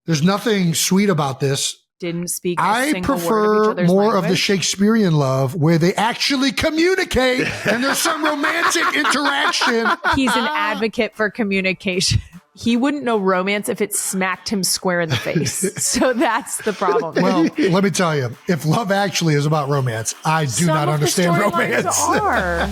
There's nothing sweet about this. Didn't speak I single word of each prefer other's more language. of the Shakespearean love where they actually communicate and there's some romantic interaction. He's an advocate for communication. He wouldn't know romance if it smacked him square in the face. So that's the problem. Well, let me tell you, if Love Actually is about romance, I do not understand romance. Are.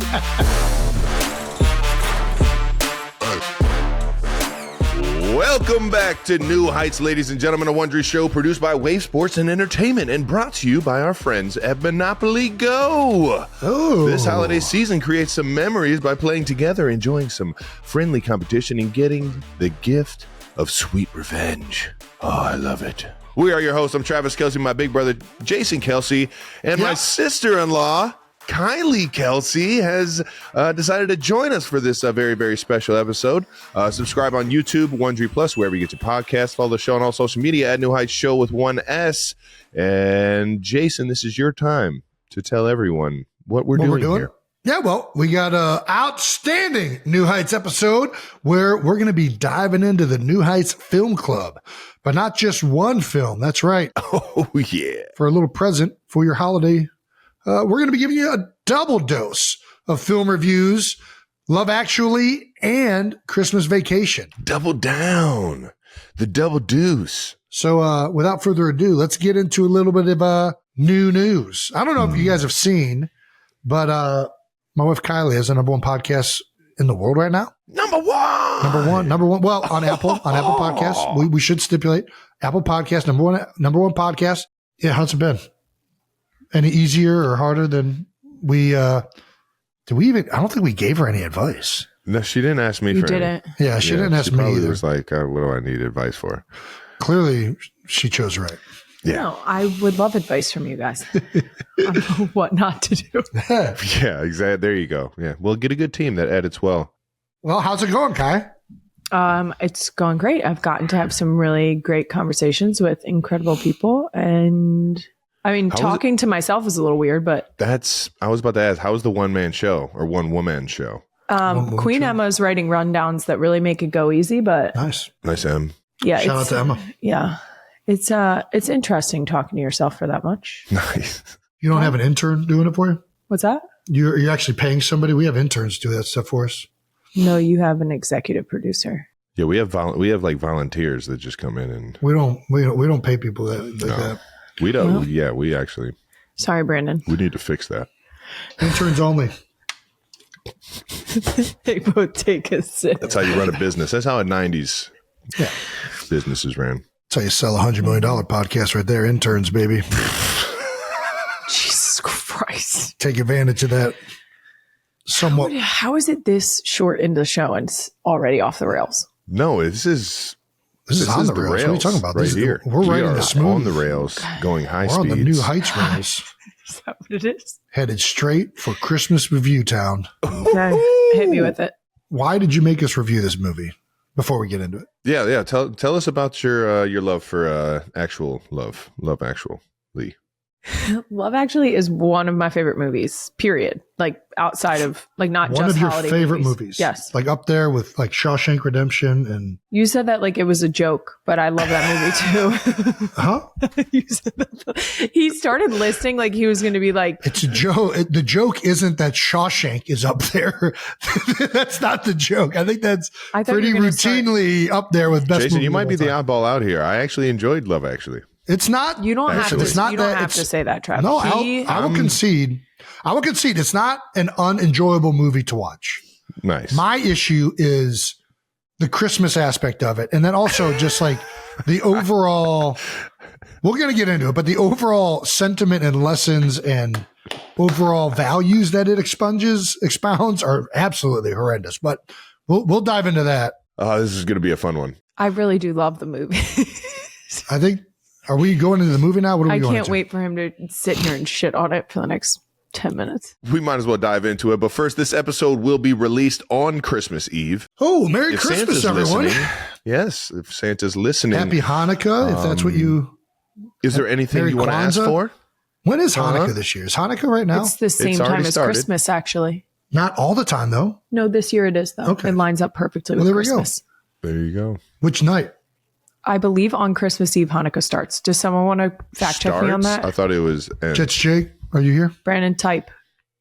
Welcome back to New Heights, ladies and gentlemen, a Wondery show produced by Wave Sports and Entertainment and brought to you by our friends at Monopoly Go. Oh. This holiday season creates some memories by playing together, enjoying some friendly competition, and getting the gift of sweet revenge. Oh, I love it. We are your hosts. I'm Travis Kelce, my big brother, Jason Kelce, and my sister-in-law, Kylie Kelce, has decided to join us for this very, very special episode. Subscribe on YouTube, Wondery Plus, wherever you get your podcasts. Follow the show on all social media at New Heights Show with one S. And Jason, this is your time to tell everyone what we're doing here. Yeah, well, we got an outstanding New Heights episode where we're going to be diving into the New Heights Film Club, but not just one film. That's right. Oh, yeah. For a little present for your holiday, we're going to be giving you a double dose of film reviews, Love Actually, and Christmas Vacation. Double down. The double deuce. So without further ado, let's get into a little bit of new news. I don't know if you guys have seen, but my wife Kylie has the number one podcast in the world right now. Number one. Well, on Apple Podcasts, we should stipulate Apple Podcast, number one podcast. Yeah, how's it been? Any easier or harder than we, did we even, I don't think we gave her any advice. No, she didn't ask me for didn't. Yeah, she didn't ask me either. She was like, what do I need advice for? Clearly, she chose right. Yeah. No, I would love advice from you guys on what not to do. Yeah, exactly. There you go. Yeah, we'll get a good team that edits well. Well, how's it going, Kai? It's going great. I've gotten to have some really great conversations with incredible people. And I mean, talking to myself is a little weird, but I was about to ask, how's the one-man show or one-woman show? Queen Emma's writing rundowns that really make it go easy, but Nice, Em. yeah, shout out to Emma. Yeah. It's interesting talking to yourself for that much. Nice. You don't have an intern doing it for you? What's that? You're actually paying somebody? We have interns do that stuff for us. No, you have an executive producer. Yeah, we have like volunteers that just come in and We don't pay people that. we don't. Well. Yeah, we actually. Sorry, Brandon. We need to fix that. Interns only. They both take a sip. That's how you run a business. That's how a 90s businesses ran. That's how you sell $100 million podcast right there. Interns, baby. Jesus Christ. Take advantage of that. Somewhat. How is it this short into the show and it's already off the rails? No, this is on the rails. What are you talking about? Right This is- here. we're We riding are the smooth. on the rails, going high We're on speeds. the New Heights rails. Is that what it is? Headed straight for Christmas Review Town. Okay. Hit me with it. Why did you make us review this movie before we get into it? Yeah. Tell us about your love for actual love. Love Actually. Love Actually is one of my favorite movies, period. Like outside of like not One just of your holiday favorite movies. Yes. Like up there with like Shawshank Redemption and You said that like it was a joke, but I love that movie too. huh? You said that. He started listing like he was going to be like, It's a joke. The joke isn't that Shawshank is up there. That's not the joke. I think that's I thought you pretty were gonna routinely up there with best Jason, movie you might of be all the time. oddball out here. I actually enjoyed Love Actually. It's not. you don't have to. It's not You don't that have it's- to say that, Travis. No, I will concede. I will concede. It's not an unenjoyable movie to watch. Nice. My issue is the Christmas aspect of it. And then also just like the overall, we're going to get into it, but the overall sentiment and lessons and overall values that it expounds are absolutely horrendous. But we'll dive into that. This is going to be a fun one. I really do love the movie. I think, are we going into the movie now? What are we I going can't into? wait for him to sit here and shit on it for the next 10 minutes. We might as well dive into it. But first, this episode will be released on Christmas Eve. Oh, Merry If Christmas, Santa's everyone. listening, yes, if Santa's listening. Happy Hanukkah, if that's what you. Is there anything Merry you want to ask Kwanzaa? for? When is Hanukkah Uh-huh. this year? Is Hanukkah right now? It's the same already time as started. Christmas, actually. Not all the time, though. No, this year it is, though. Okay. It lines up perfectly Well, with there we go. Christmas. There you go. Which night? I believe on Christmas Eve, Hanukkah starts. Does someone want to fact check me on that? I thought it was. Jets Jake, are you here? Brandon, type.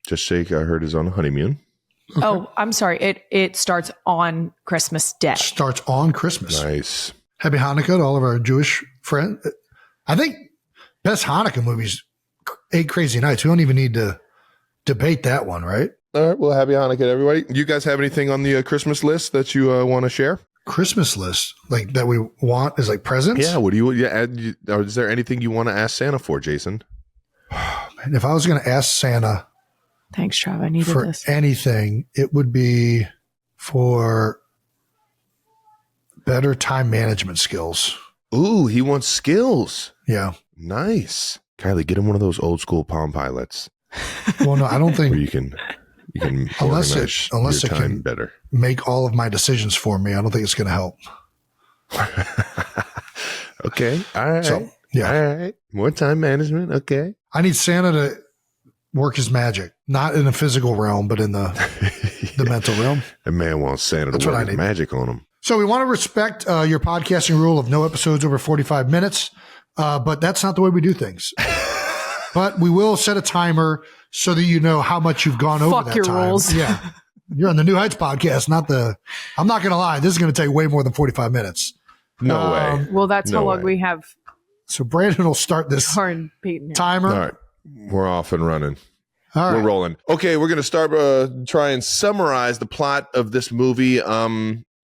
Just Jake, I heard, is on a honeymoon. Okay. Oh, I'm sorry. It starts on Christmas Day. Starts on Christmas. Nice. Happy Hanukkah to all of our Jewish friends. I think best Hanukkah movies, 8 Crazy Nights. We don't even need to debate that one, right? All right. Well, happy Hanukkah to everybody. You guys have anything on the Christmas list that you want to share? Christmas list, like that we want is like presents? Yeah. What do you add? Or is there anything you want to ask Santa for, Jason? Man, if I was going to ask Santa Thanks, Trav. I needed for this. anything, it would be for better time management skills. Ooh, he wants skills. Yeah. Nice. Kylie, get him one of those old school Palm Pilots Well, no, I don't think where you can unless organize it your time can better. make all of my decisions for me. I don't think it's going to help. Okay. All right. So, yeah. All right. More time management. Okay. I need Santa to work his magic, not in the physical realm, but in the mental realm. A man wants Santa That's to what I work his need. magic on him. So we want to respect your podcasting rule of no episodes over 45 minutes, but that's not the way we do things. But we will set a timer so that you know how much you've gone over Fuck that your time. rules. Yeah. You're on the New Heights podcast, I'm not going to lie. This is going to take way more than 45 minutes. No way. Well, that's No how long way. we have So Brandon will start this Tar Peyton here. timer. All right. We're off and running. All We're right. rolling. Okay, we're going to start try and summarize the plot of this movie in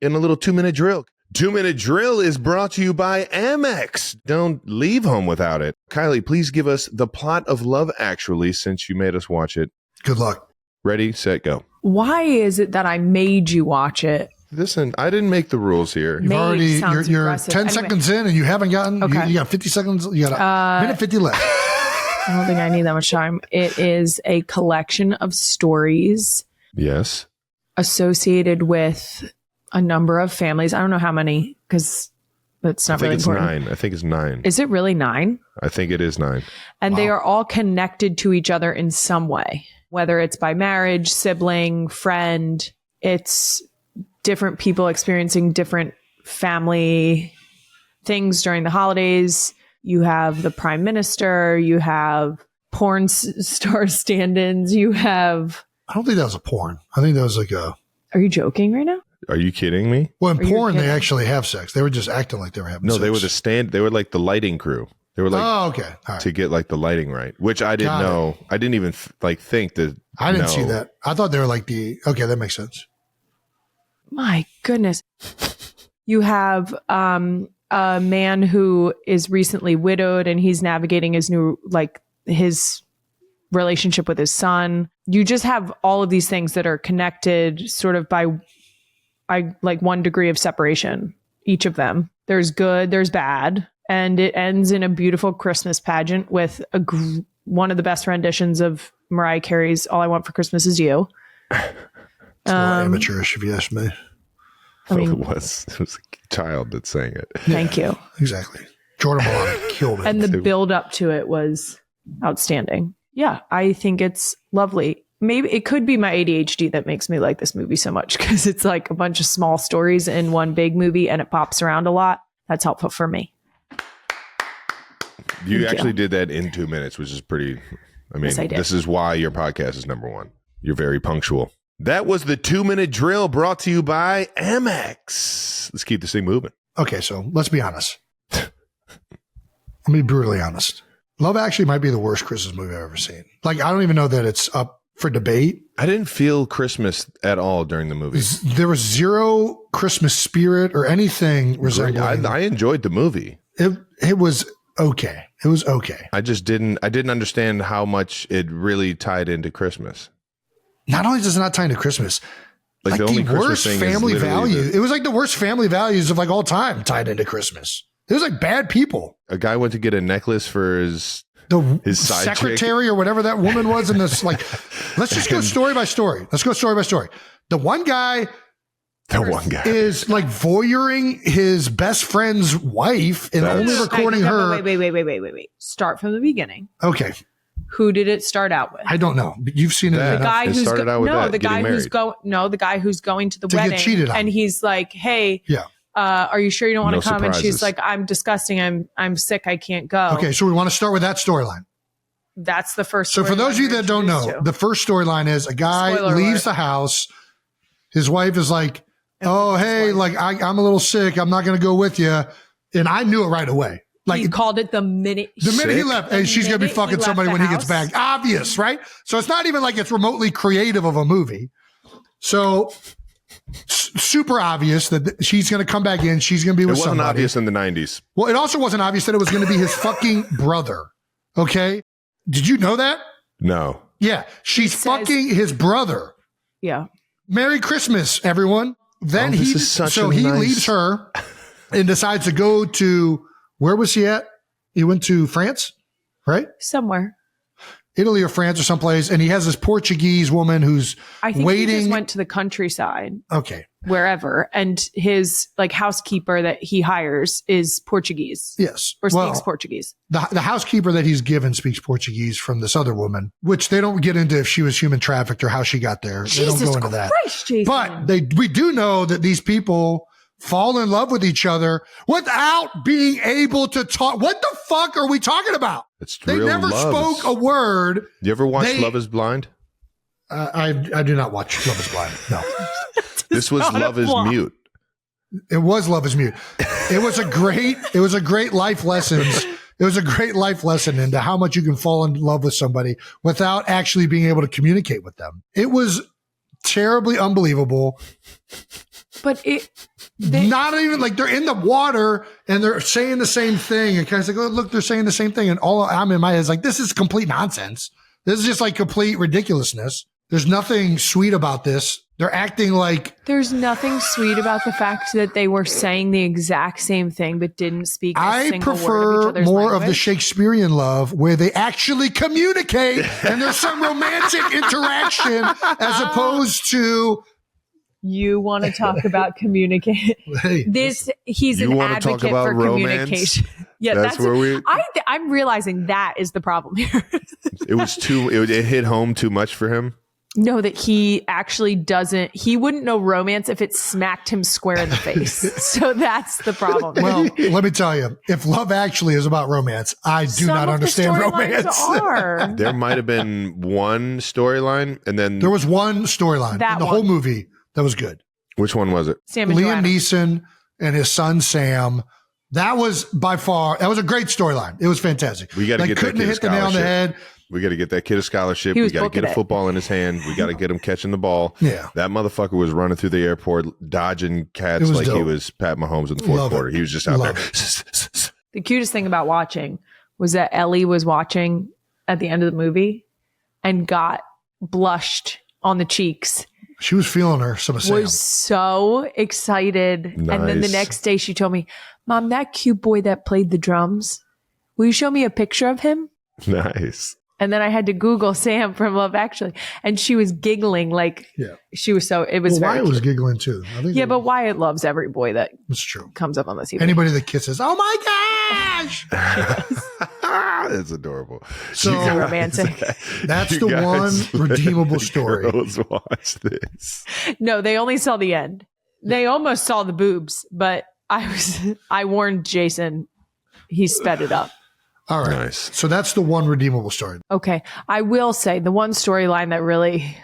a little 2-minute drill. 2-minute drill is brought to you by Amex. Don't leave home without it. Kylie, please give us the plot of Love Actually since you made us watch it. Good luck. Ready, set, go. Why is it that I made you watch it? Listen, I didn't make the rules here. You've Made already, sounds you're aggressive. 10 Anyway. seconds in and you haven't gotten, Okay. you got 50 seconds. You got a minute 50 left. I don't think I need that much time. It is a collection of stories Yes. associated with a number of families. I don't know how many because that's I not think really it's important. 9. I think it's 9. Is it really 9? I think it is 9. And they Wow. are all connected to each other in some way, whether it's by marriage, sibling, friend. It's different people experiencing different family things during the holidays. You have the prime minister, you have porn star stand-ins, you have... I don't think that was a porn. I think that was like a, Are you joking right now? Are you kidding me? well, in Are you porn, they kidding? actually have sex. They were just acting like they were having No, sex. they were they were like the lighting crew. They were like Oh, okay. All right. to get like the lighting right, which I didn't Got it. know. I didn't even think that. I didn't see know. that. I thought they were like okay, that makes sense. My goodness. You have a man who is recently widowed and he's navigating his relationship with his son. You just have all of these things that are connected sort of by like 1 degree of separation, each of them. There's good, there's bad, and it ends in a beautiful Christmas pageant with one of the best renditions of Mariah Carey's All I Want for Christmas Is You. It's a little amateurish, if you ask me. I mean, it was a child that sang it. thank you. Exactly. Jordan Malone killed it. And the build up to it was outstanding. Yeah, I think it's lovely. Maybe it could be my ADHD that makes me like this movie so much because it's like a bunch of small stories in one big movie and it pops around a lot. That's helpful for me. You Thank actually you. did that in 2 minutes, which is pretty. I mean, Yes, I did. this is why your podcast is number 1. You're very punctual. That was the 2-minute drill brought to you by Amex. Let's keep this thing moving. Okay, so let's be honest. Let me be brutally honest. Love Actually might be the worst Christmas movie I've ever seen. Like, I don't even know that it's up for debate. I didn't feel Christmas at all during the movie. There was zero Christmas spirit or anything resembling. I enjoyed the movie. It was okay. It was okay. I didn't understand how much it really tied into Christmas. Not only does it not tie into Christmas, like the only the Christmas worst thing is family literally value. It was like the worst family values of like all time tied into Christmas. It was like bad people. A guy went to get a necklace for his His side secretary or whatever that woman was in this, like, let's just go story by story. Let's go story by story. The one guy is like voyeuring his best friend's wife and only recording her. Wait. Start from the beginning. Okay. Who did it start out with? I don't know. But you've seen it. That- The enough. guy It who's started out with that, the getting guy who's married. the guy who's going to the To get wedding cheated on. and he's like, hey, Yeah. are you sure you don't want No to come? And she's surprises. like, I'm disgusting. I'm sick. I can't go. Okay, so we want to start with that storyline. That's the first. So for those of you that don't know, the first storyline is a guy Spoiler leaves alert. the house. His wife is like, oh, hey, like I'm a little sick. I'm not going to go with you. And I knew it right away. Like he called it the minute. the minute he Sick? left, hey, she's going to be minute he fucking left somebody the when he gets house. back. Obvious, right? So it's not even like it's remotely creative of a movie. So super obvious that she's going to come back in. She's going to be It with wasn't somebody. obvious in the 90s. Well, it also wasn't obvious that it was going to be his fucking brother. Okay. Did you know that? No. Yeah. She's says- fucking his brother. Yeah. Merry Christmas, everyone. Then Oh, this is such a he nice- leaves her and decides to go to, where was he at? He went to France, right? Somewhere. Italy or France or someplace. And he has this Portuguese woman who's I think he waiting. just went to the countryside, Okay. wherever, and his like housekeeper that he hires is Portuguese Yes. or Well, speaks Portuguese. the housekeeper that he's given speaks Portuguese from this other woman, which they don't get into if she was human trafficked or how she got there. They don't go into that. Christ, Jason. But we do know that these people fall in love with each other without being able to talk. What the fuck are we talking about? It's They real never love. spoke a word. You ever watch They- Love is Blind? I do not watch Love is Blind. No, This was not a Love is plot. Mute. it was Love is Mute. It was a great life lessons. It was a great life lesson into how much you can fall in love with somebody without actually being able to communicate with them. It was terribly unbelievable. But Not even like they're in the water and they're saying the same thing. And kind of like, oh, look, they're saying the same thing. And all I'm in my head is like, this is complete nonsense. This is just like complete ridiculousness. There's nothing sweet about this. They're acting like there's nothing sweet about the fact that they were saying the exact same thing but didn't speak a I single word of each prefer other's more of the language. Shakespearean love where they actually communicate and there's some romantic interaction as opposed to, You want to talk about communicate? hey, He's You an wanna talk advocate about for romance? communication. Yeah, That's where we- I'm realizing that is the problem here. It was it hit home too much for him. No, that he actually doesn't. He wouldn't know romance if it smacked him square in the face. So that's the problem. well, let me tell you, if Love Actually is about romance, I do Some not of the understand storylines romance. are. There might have been one storyline, and then There was one storyline That in the one. whole movie that was good. which one was it? Sam and Liam Joanna. Neeson and his son Sam. That was that was a great storyline. It was fantastic. We gotta get that couldn't kid a hit the nail on the scholarship. head. We got to get that kid a scholarship. He We was got to booking get a it. football in his hand. We got to get him catching the ball. Yeah. That motherfucker was running through the airport, dodging cats It was like he dope. was Pat Mahomes in the fourth Love it. quarter. He was just out Love there. The cutest thing about watching was that Ellie was watching at the end of the movie and got blushed on the cheeks. She was feeling her. Some of Sam. Was so excited. And then the Nice. next day she told me, Mom, that cute boy that played the drums, will you show me a picture of him? Nice. And then I had to Google Sam from Love Actually. And she was giggling like Yeah. she was so, it was Well, very Wyatt was cute. giggling too. I think Yeah, but Wyatt loves every boy that it's true. comes up on the TV. Anybody that kisses, oh my gosh! That's adorable. So- You guys- Romantic. That's you the guys one let redeemable the story. Girls watch this. No, they only saw the end. They almost saw the boobs, but I warned Jason. He sped it up. All right. Nice. So that's the one redeemable story. Okay. I will say the one storyline that really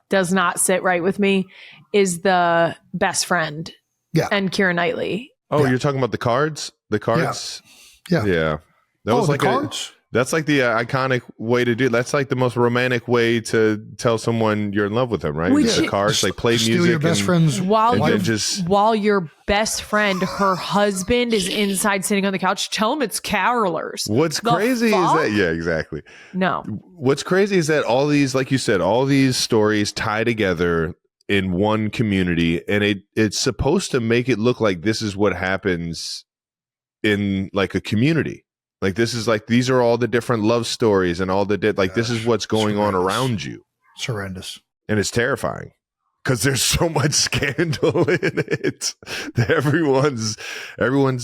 does not sit right with me is the best friend Yeah. and Keira Knightley. Oh, Yeah. you're talking about the cards? The cards? Yeah. Yeah. That Oh, was the like cards? that's like the iconic way to do. That's like the most romantic way to tell someone you're in love with them, right? Which the is- cards, like play Steal music. your best and- friend's While And your then just- while your best friend, her husband, is inside sitting on the couch, tell him it's carolers. What's The crazy fuck? is that yeah, exactly. No. What's crazy is that all these, like you said, all these stories tie together in one community, and it's supposed to make it look like this is what happens in like a community. Like this is like these are all the different love stories and all the like this is what's going on horrendous. around you, It's horrendous. and it's terrifying because there's so much scandal in it. Everyone's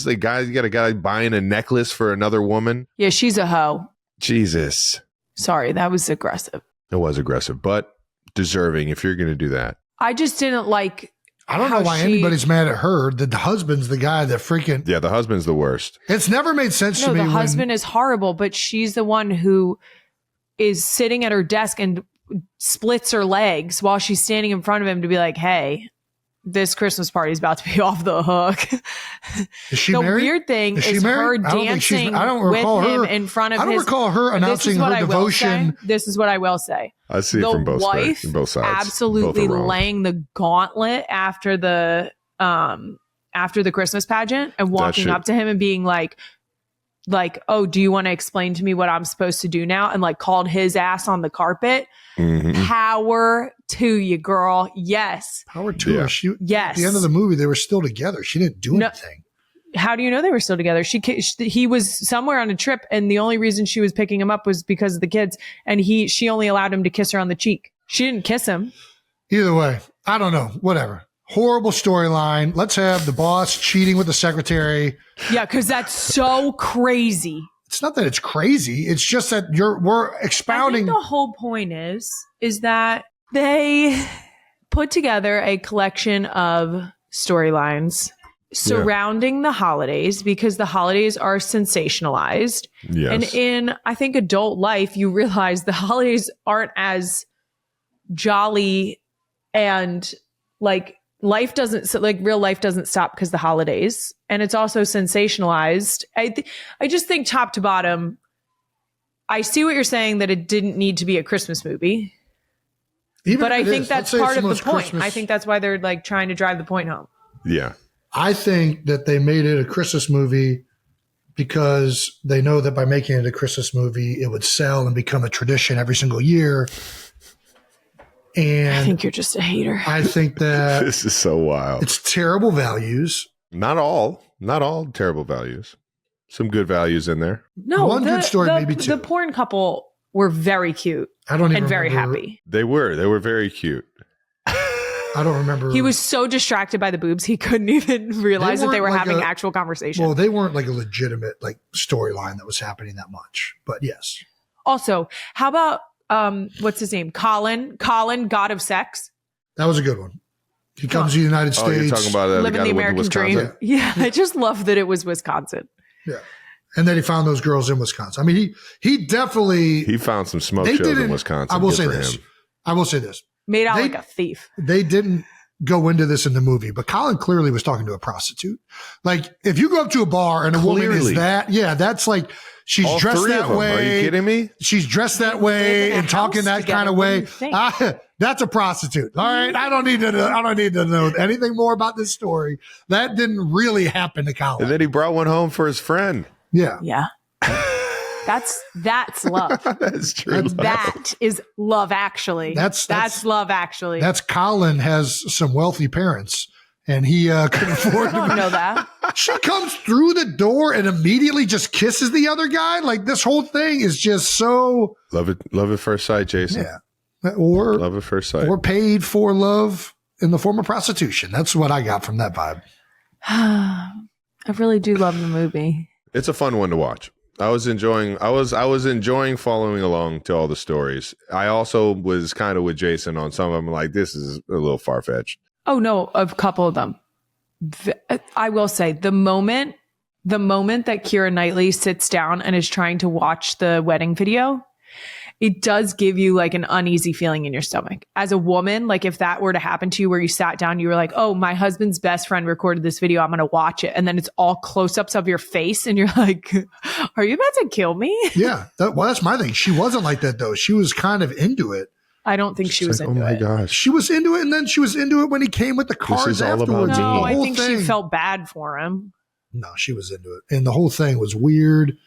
the guy. You got a guy buying a necklace for another woman. Yeah, she's a hoe. Jesus, Sorry, that was aggressive. it was aggressive, but deserving if you're going to do that. I just didn't like I don't know why anybody's mad at her. The husband's the guy that freaking. Yeah, the husband's the worst. It's never made sense to me. The husband is horrible, but she's the one who is sitting at her desk and splits her legs while she's standing in front of him to be like, hey, this Christmas party is about to be off the hook. Is she the married? weird thing is her dancing with him in front of his. I don't recall her announcing her devotion. This is what I will say. I see it from both sides. Absolutely laying the gauntlet after the Christmas pageant and walking up to him and being like, oh, do you want to explain to me what I'm supposed to do now? And like called his ass on the carpet. Mm-hmm. Power to you, girl. Yes. Power to her. Yes. At the end of the movie, they were still together. She didn't do anything. How do you know they were still together? He was somewhere on a trip, and the only reason she was picking him up was because of the kids. And she only allowed him to kiss her on the cheek. She didn't kiss him. Either way, I don't know. Whatever. Horrible storyline. Let's have the boss cheating with the secretary. Yeah, because that's so crazy. It's not that it's crazy. It's just that we're expounding. I think the whole point is that they put together a collection of storylines surrounding the holidays because the holidays are sensationalized. Yes. And in, I think, adult life, you realize the holidays aren't as jolly and like real life doesn't stop because the holidays, and it's also sensationalized. I just think top to bottom, I see what you're saying that it didn't need to be a Christmas movie, but I think that's part of the point. I think that's why they're like trying to drive the point home. Yeah. I think that they made it a Christmas movie because they know that by making it a Christmas movie, it would sell and become a tradition every single year. And I think you're just a hater. I think that this is so wild. It's terrible values. Not all terrible values. Some good values in there. No, one good story, maybe two. The porn couple were very cute. I don't even and very remember. happy. They were very cute. I don't remember. He was so distracted by the boobs, he couldn't even realize that they were having actual conversation. Well, they weren't like a legitimate like storyline that was happening that much, but yes. Also, how about what's his name? Colin, God of Sex. That was a good one. He comes to the United States. You're talking about living the American dream. Yeah, I just love that it was Wisconsin. Yeah, and then he found those girls in Wisconsin. I mean, he definitely found some smoke shows in Wisconsin. I will say this. Made out like a thief. They didn't go into this in the movie, but Colin clearly was talking to a prostitute. Like, if you go up to a bar and a woman is that's like, she's all dressed that way. Are you kidding me? She's dressed that way and talking that kind of way. That's a prostitute. All right. I don't need to know anything more about this story. That didn't really happen to Colin. And then he brought one home for his friend. Yeah. Yeah. That's love. That's true. That is love, actually. That's love, actually. That's Colin has some wealthy parents, and he could afford. I don't know that. She comes through the door and immediately just kisses the other guy. Like, this whole thing is just so love at first sight, Jason. Yeah, or love at first sight, or paid for love in the form of prostitution. That's what I got from that vibe. I really do love the movie. It's a fun one to watch. I was enjoying following along to all the stories. I also was kind of with Jason on some of them, like, this is a little far-fetched. Oh no, a couple of them. I will say the moment that Keira Knightley sits down and is trying to watch the wedding video, it does give you like an uneasy feeling in your stomach. As a woman, like if that were to happen to you where you sat down, you were like, oh, my husband's best friend recorded this video, I'm going to watch it. And then it's all close-ups of your face and you're like, are you about to kill me? Yeah. That's my thing. She wasn't like that though. She was kind of into it. I don't think she was into it. Oh my gosh. She was into it, and then she was into it when he came with the cards afterwards. No, I think she felt bad for him. No, she was into it. And the whole thing was weird.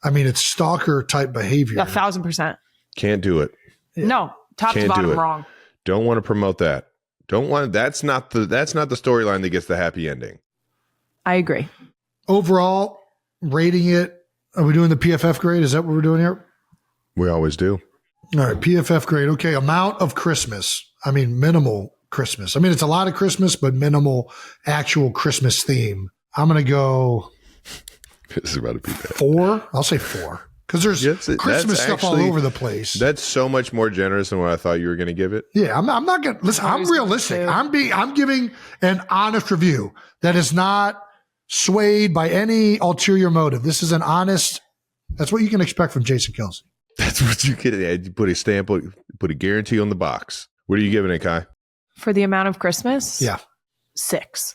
I mean, it's stalker type behavior. 1,000%. Can't do it. Yeah. No, top to bottom wrong. Don't want to promote that. That's not the storyline that gets the happy ending. I agree. Overall, rating it. Are we doing the PFF grade? Is that what we're doing here? We always do. All right, PFF grade. Okay, amount of Christmas. I mean, minimal Christmas. I mean, it's a lot of Christmas, but minimal actual Christmas theme. I'm going to go This is about to be bad. 4. I'll say 4. because there's That's Christmas stuff all actually- over the place. That's so much more generous than what I thought you were going to give it. Yeah, I'm not gonna listen. I'm always going realistic. to. I'm giving an honest review that is not swayed by any ulterior motive. This is an honest. That's what you can expect from Jason Kelce. That's what you get. You put a stamp, put a guarantee on the box. What are you giving it, Kai? For the amount of Christmas? Yeah, 6.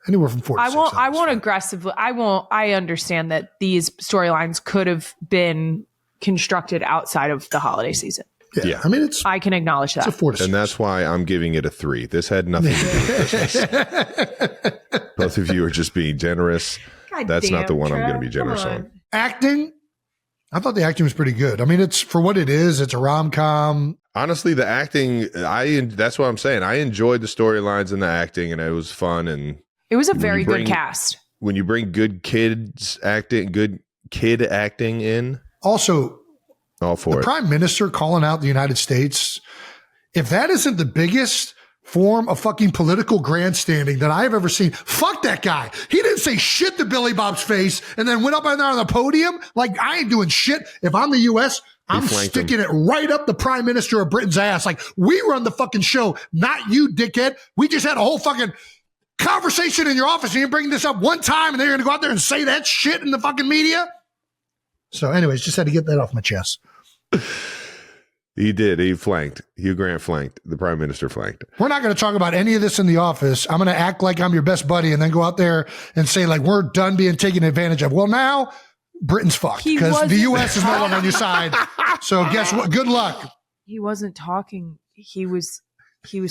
anywhere from 4 to I 6. won't honestly. aggressively. I understand that these storylines could have been constructed outside of the holiday season. Yeah. I mean it's I can acknowledge a that. 4 to 6. And that's why I'm giving it a 3. This had nothing to do with Christmas. Both of you are just being generous. God That's not the damn, one I'm going to Trev. be generous Come on. Acting. I thought the acting was pretty good. I mean, it's for what it is. It's a rom-com. Honestly, the acting, that's what I'm saying. I enjoyed the storylines and the acting, and it was fun. And It was a When you very bring- good cast. when you bring good kid acting in, Also, all the for it. prime minister calling out the United States. If that isn't the biggest form of fucking political grandstanding that I have ever seen, fuck that guy. He didn't say shit to Billy Bob's face and then went up on there on the podium. Like, I ain't doing shit. If I'm the U.S., I'm flanked sticking it right up the prime minister of Britain's ass. Like, we run the fucking show, not you, dickhead. We just had a whole fucking conversation in your office and you bring this up one time and they're going to go out there and say that shit in the fucking media. So anyways, just had to get that off my chest. He did. He flanked. Hugh Grant flanked. The prime minister flanked. We're not going to talk about any of this in the office. I'm going to act like I'm your best buddy and then go out there and say, like, we're done being taken advantage of. Well, now Britain's fucked He because the wasn't- U.S. is no longer on your side. So guess what? Good luck. He wasn't talking. He was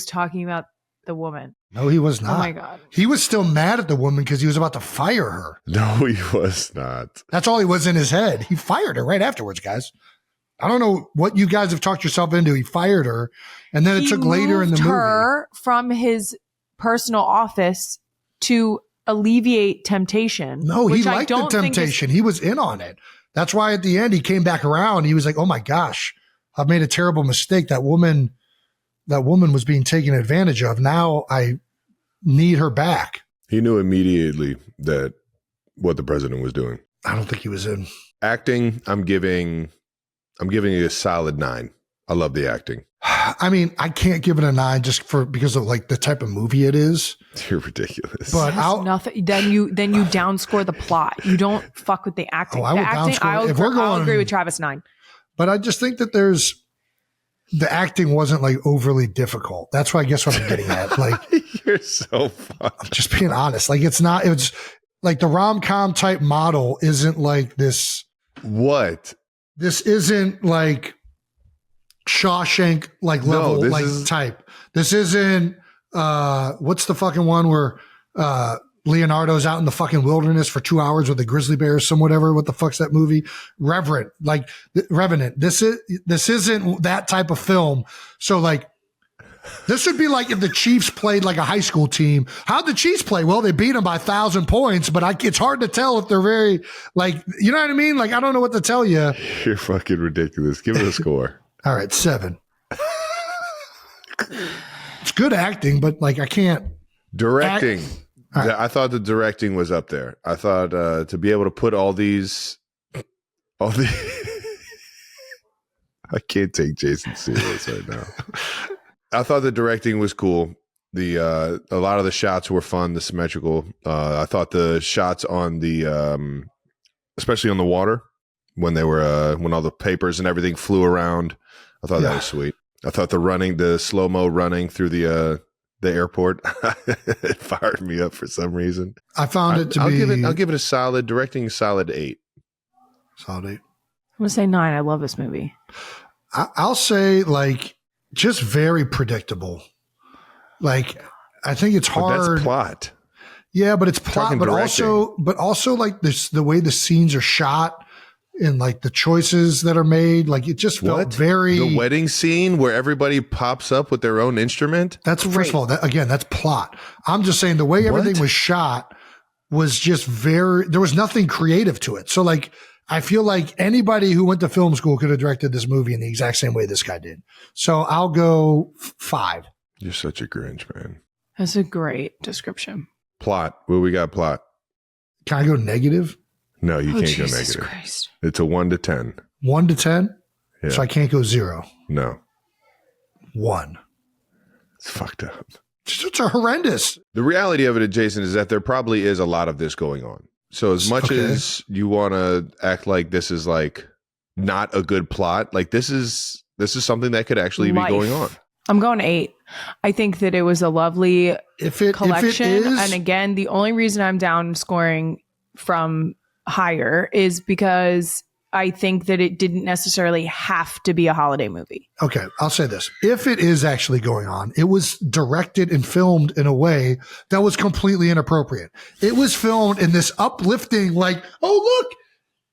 talking about the woman. No, he was not. Oh my God. He was still mad at the woman because he was about to fire her. No, he was not. That's all he was in his head. He fired her right afterwards, guys. I don't know what you guys have talked yourself into. He fired her. And then it took later in the moved movie. her from his personal office to alleviate temptation. No, he which I liked the don't think is- temptation. He was in on it. That's why at the end he came back around. He was like, "Oh my gosh, I've made a terrible mistake. That woman was being taken advantage of. Now I need her back." He knew immediately that what the president was doing. I don't think he was in. Acting, I'm giving it a solid 9. I love the acting. I mean, I can't give it a 9 just because of like the type of movie it is. You're ridiculous. But Has I'll, nothing. Then you downscore the plot. You don't fuck with the acting. Oh, I the would acting. downscore it. If we're I'll going- agree with Travis 9. but I just think that the acting wasn't like overly difficult. That's why I guess what I'm getting at. Like, You're so fun. just being honest. Like it's like the rom-com type model isn't like this. What? This isn't like Shawshank like No, level this like is- type. This isn't what's the fucking one where Leonardo's out in the fucking wilderness for 2 hours with a grizzly bear or some whatever. What the fuck's that movie? Revenant. This isn't that type of film. So like this would be like if the Chiefs played like a high school team. How'd the Chiefs play? Well, they beat them by 1,000 points, but it's hard to tell if they're very like, you know what I mean? Like, I don't know what to tell you. You're fucking ridiculous. Give it a score. All right, 7. It's good acting, but like I can't. Directing. All right. I thought the directing was up there. I thought to be able to put all the I can't take Jason serious right now. I thought the directing was cool. A lot of the shots were fun, the symmetrical. I thought the shots on the especially on the water when they were when all the papers and everything flew around. I thought that was sweet. I thought the slow-mo running through the airport, it fired me up for some reason. I found it to I'll be. give it a solid directing, solid 8. Solid 8. I'm gonna say 9. I love this movie. I'll say like just very predictable. Like I think it's But hard. that's plot. Yeah, but it's plot, Talking but directing. also like this, the way the scenes are shot and like the choices that are made, like it just felt very. The wedding scene where everybody pops up with their own instrument. That's first of all, that's plot. I'm just saying the way everything was shot was just there was nothing creative to it. So like, I feel like anybody who went to film school could have directed this movie in the exact same way this guy did. So I'll go 5. You're such a Grinch, man. That's a great description. Plot. Well, we got plot. Can I go negative? No, you can't go Jesus negative. Christ. It's a 1 to 10. 1 to 10? Yeah. So I can't go 0. No, 1. it's fucked up. It's horrendous. The reality of it, Jason, is that there probably is a lot of this going on. So as much as you want to act like this is like not a good plot, like this is something that could actually be going on. I'm going 8. I think that it was a lovely collection. And again, the only reason I'm down scoring from higher is because I think that it didn't necessarily have to be a holiday movie. Okay, I'll say this. If it is actually going on, it was directed and filmed in a way that was completely inappropriate. It was filmed in this uplifting, like, oh, look,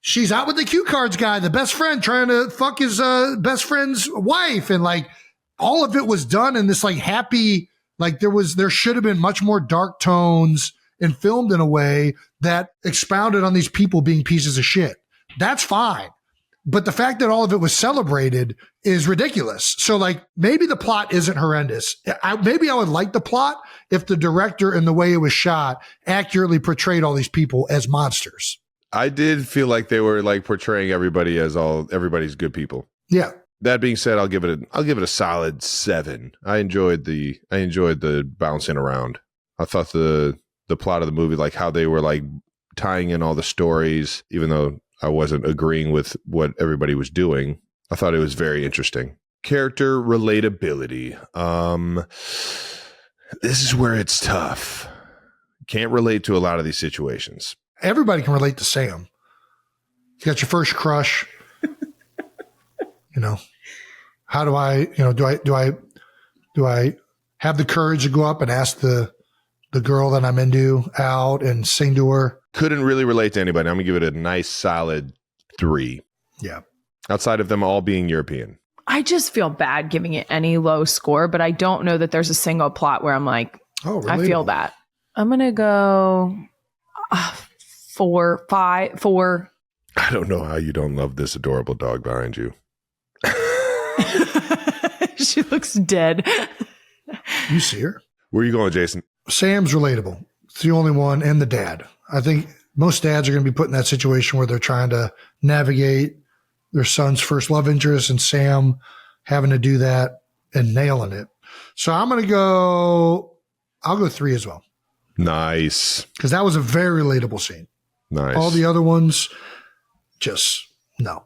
she's out with the cue cards guy, the best friend trying to fuck his best friend's wife. And like all of it was done in this like happy, like there should have been much more dark tones and filmed in a way that expounded on these people being pieces of shit. That's fine. But the fact that all of it was celebrated is ridiculous. So like maybe the plot isn't horrendous. Maybe I would like the plot if the director and the way it was shot accurately portrayed all these people as monsters. I did feel like they were like portraying everybody as everybody's good people. Yeah. That being said, I'll give it a solid 7. I enjoyed the bouncing around. I thought the plot of the movie, like how they were like tying in all the stories, even though I wasn't agreeing with what everybody was doing. I thought it was very interesting. Character relatability. This is where it's tough. Can't relate to a lot of these situations. Everybody can relate to Sam. You got your first crush. How do I, do I have the courage to go up and ask the girl that I'm into out and sing to her? Couldn't really relate to anybody. I'm going to give it a nice solid 3. Yeah. Outside of them all being European. I just feel bad giving it any low score, but I don't know that there's a single plot where I'm like, I feel that. I'm going to go 4, 5, 4. I don't know how you don't love this adorable dog behind you. She looks dead. You see her? Where are you going, Jason? Sam's relatable. It's the only one, and the dad. I think most dads are going to be put in that situation where they're trying to navigate their son's first love interest, and Sam having to do that and nailing it. So I'll go 3 as well. Nice. Because that was a very relatable scene. Nice. All the other ones, just no.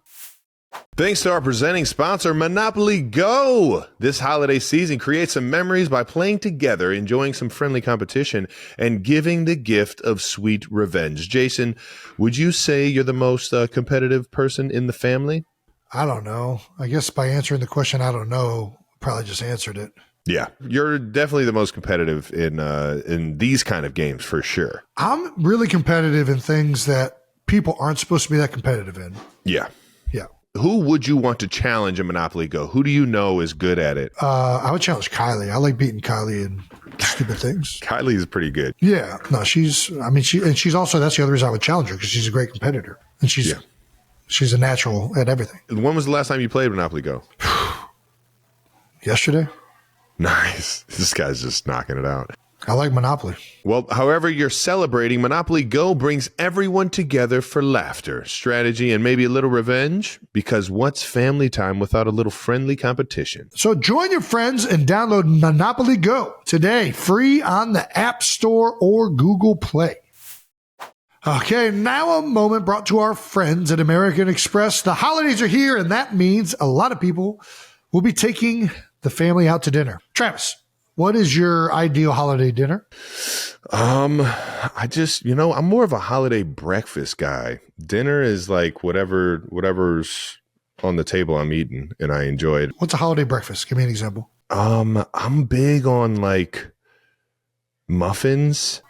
Thanks to our presenting sponsor, Monopoly Go. This holiday season, create some memories by playing together, enjoying some friendly competition, and giving the gift of sweet revenge. Jason, would you say you're the most competitive person in the family? I don't know. I guess by answering the question, I don't know, probably just answered it. Yeah, you're definitely the most competitive in these kind of games for sure. I'm really competitive in things that people aren't supposed to be that competitive in. Yeah. Yeah. Who would you want to challenge in Monopoly Go? Who do you know is good at it? I would challenge Kylie. I like beating Kylie in stupid things. Kylie is pretty good. Yeah. No, she's also, that's the other reason I would challenge her, because she's a great competitor. And she's a natural at everything. When was the last time you played Monopoly Go? Yesterday. Nice. This guy's just knocking it out. I like Monopoly. Well, however you're celebrating, Monopoly Go brings everyone together for laughter, strategy, and maybe a little revenge, because what's family time without a little friendly competition? So join your friends and download Monopoly Go today, free on the App Store or Google Play. Okay, now a moment brought to our friends at American Express. The holidays are here, and that means a lot of people will be taking the family out to dinner. Travis, what is your ideal holiday dinner? I'm more of a holiday breakfast guy. Dinner is like whatever's on the table I'm eating, and I enjoy it. What's a holiday breakfast? Give me an example. I'm big on like muffins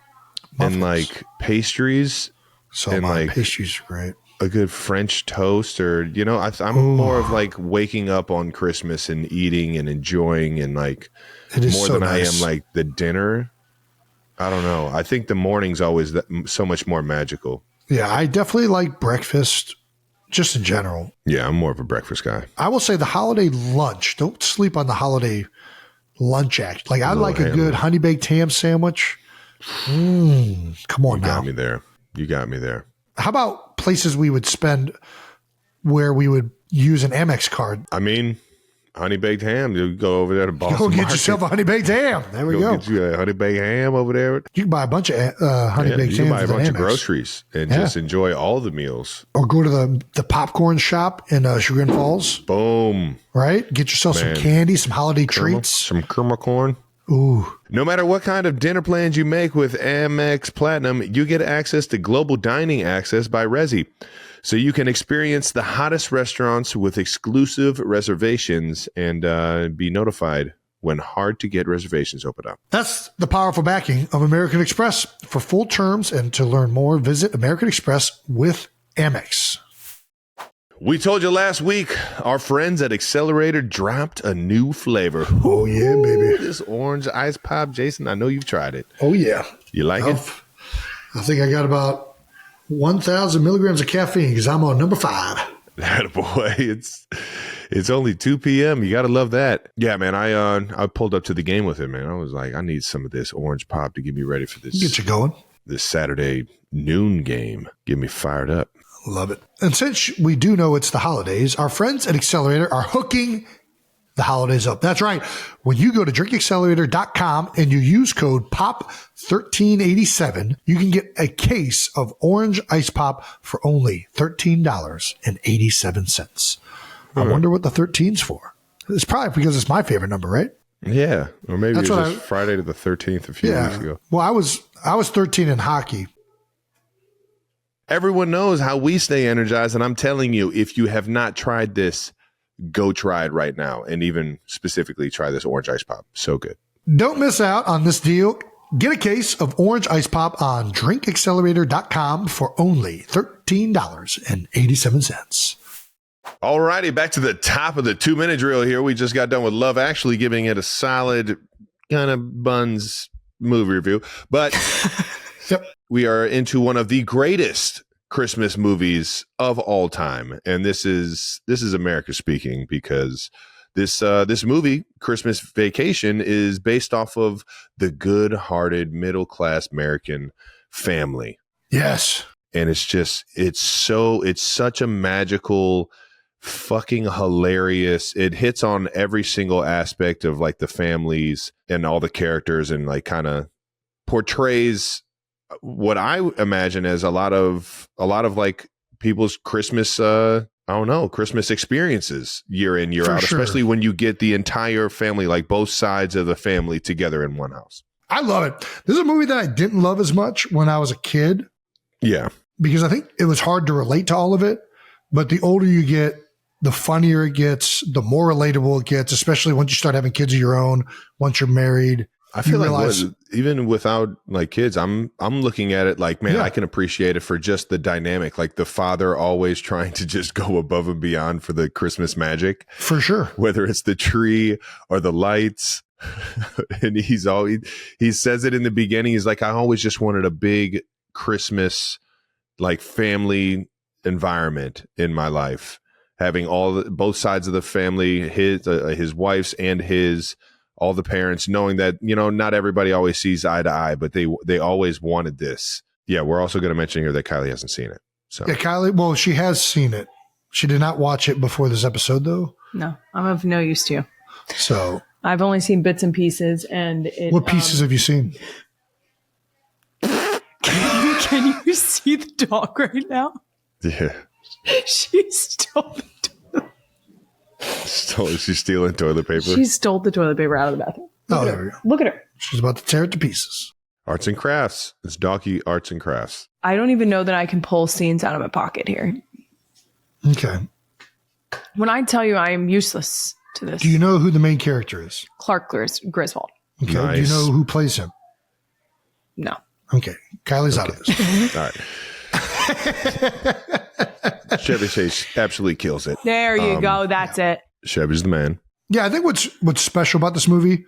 and like pastries. So and like pastries are great. A good French toast, or I'm more of like waking up on Christmas and eating and enjoying, and like it is more so than nice. I am like the dinner. I don't know. I think the morning's always so much more magical. Yeah, I definitely like breakfast just in general. Yeah, I'm more of a breakfast guy. I will say the holiday lunch. Don't sleep on the holiday lunch act. Like I like a good honey baked ham sandwich. Come on now. You got me there. How about places we would spend where we would use an Amex card. I mean, honey baked ham. You go over there to Boston. Go get Market. yourself a honey baked ham. There we go. Get you a honey baked ham over there. You can buy a bunch of honey baked hams. You can buy a bunch of Amex. groceries and just enjoy all the meals. Or go to the popcorn shop in Sugar Falls. Boom. Right? Get yourself some candy, some holiday treats. Some caramel corn. Ooh. No matter what kind of dinner plans you make with Amex Platinum, you get access to global dining access by Resy. So you can experience the hottest restaurants with exclusive reservations and be notified when hard-to-get reservations open up. That's the powerful backing of American Express. For full terms and to learn more, visit American Express with Amex. We told you last week, our friends at Accelerator dropped a new flavor. Oh, yeah, baby. This orange ice pop, Jason, I know you've tried it. Oh, yeah. You like it? I think I got about 1,000 milligrams of caffeine because I'm on number 5. That boy, it's only 2 p.m. You got to love that. Yeah, man, I pulled up to the game with it, man. I was like, I need some of this orange pop to get me ready for this. Get you going. This Saturday noon game. Get me fired up. Love it. And since we do know it's the holidays, our friends at Accelerator are hooking the holidays up. That's right. When you go to drinkaccelerator.com and you use code POP1387, you can get a case of orange ice pop for only $13.87. I wonder what the 13's for. It's probably because it's my favorite number, right? Yeah. Or maybe it was just Friday to the 13th a few weeks ago. Well, I was 13 in hockey. Everyone knows how we stay energized, and I'm telling you, if you have not tried this, go try it right now, and even specifically try this orange ice pop. So good. Don't miss out on this deal. Get a case of orange ice pop on drinkaccelerator.com for only $13.87. All righty, back to the top of the 2-minute drill here. We just got done with Love Actually, giving it a solid kind of buns movie review, but Yep. We are into one of the greatest Christmas movies of all time, and this is America speaking, because this movie, Christmas Vacation, is based off of the good-hearted middle-class American family. Yes, and it's such a magical, fucking hilarious. It hits on every single aspect of like the families and all the characters, and like kind of portrays what I imagine as a lot of like people's Christmas, Christmas experiences year in, year out, especially when you get the entire family, like both sides of the family together in one house. I love it. This is a movie that I didn't love as much when I was a kid. Yeah. Because I think it was hard to relate to all of it. But the older you get, the funnier it gets, the more relatable it gets, especially once you start having kids of your own, once you're married. I feel like even without like kids, I'm looking at it like, man, I can appreciate it for just the dynamic, like the father always trying to just go above and beyond for the Christmas magic. For sure. Whether it's the tree or the lights. And he says it in the beginning. He's like, I always just wanted a big Christmas, like family environment in my life, having both sides of the family, his wife's and all the parents, knowing that, not everybody always sees eye to eye, but they always wanted this. Yeah, we're also going to mention here that Kylie hasn't seen it. So yeah, Kylie, well, she has seen it. She did not watch it before this episode, though. No, I'm of no use to you. So I've only seen bits and pieces, and what pieces have you seen? Can you see the dog right now? Yeah, she stole the She's stealing toilet paper. She stole the toilet paper out of the bathroom. There we go. Look at her. She's about to tear it to pieces. Arts and crafts. It's doggy arts and crafts. I don't even know that I can pull scenes out of my pocket here. Okay. When I tell you I am useless to this. Do you know who the main character is? Clark Griswold. Okay. Nice. Do you know who plays him? No. Okay. Kylie's out of this. All right. Chevy Chase absolutely kills it. There you go. That's it. Chevy's the man. Yeah, I think what's special about this movie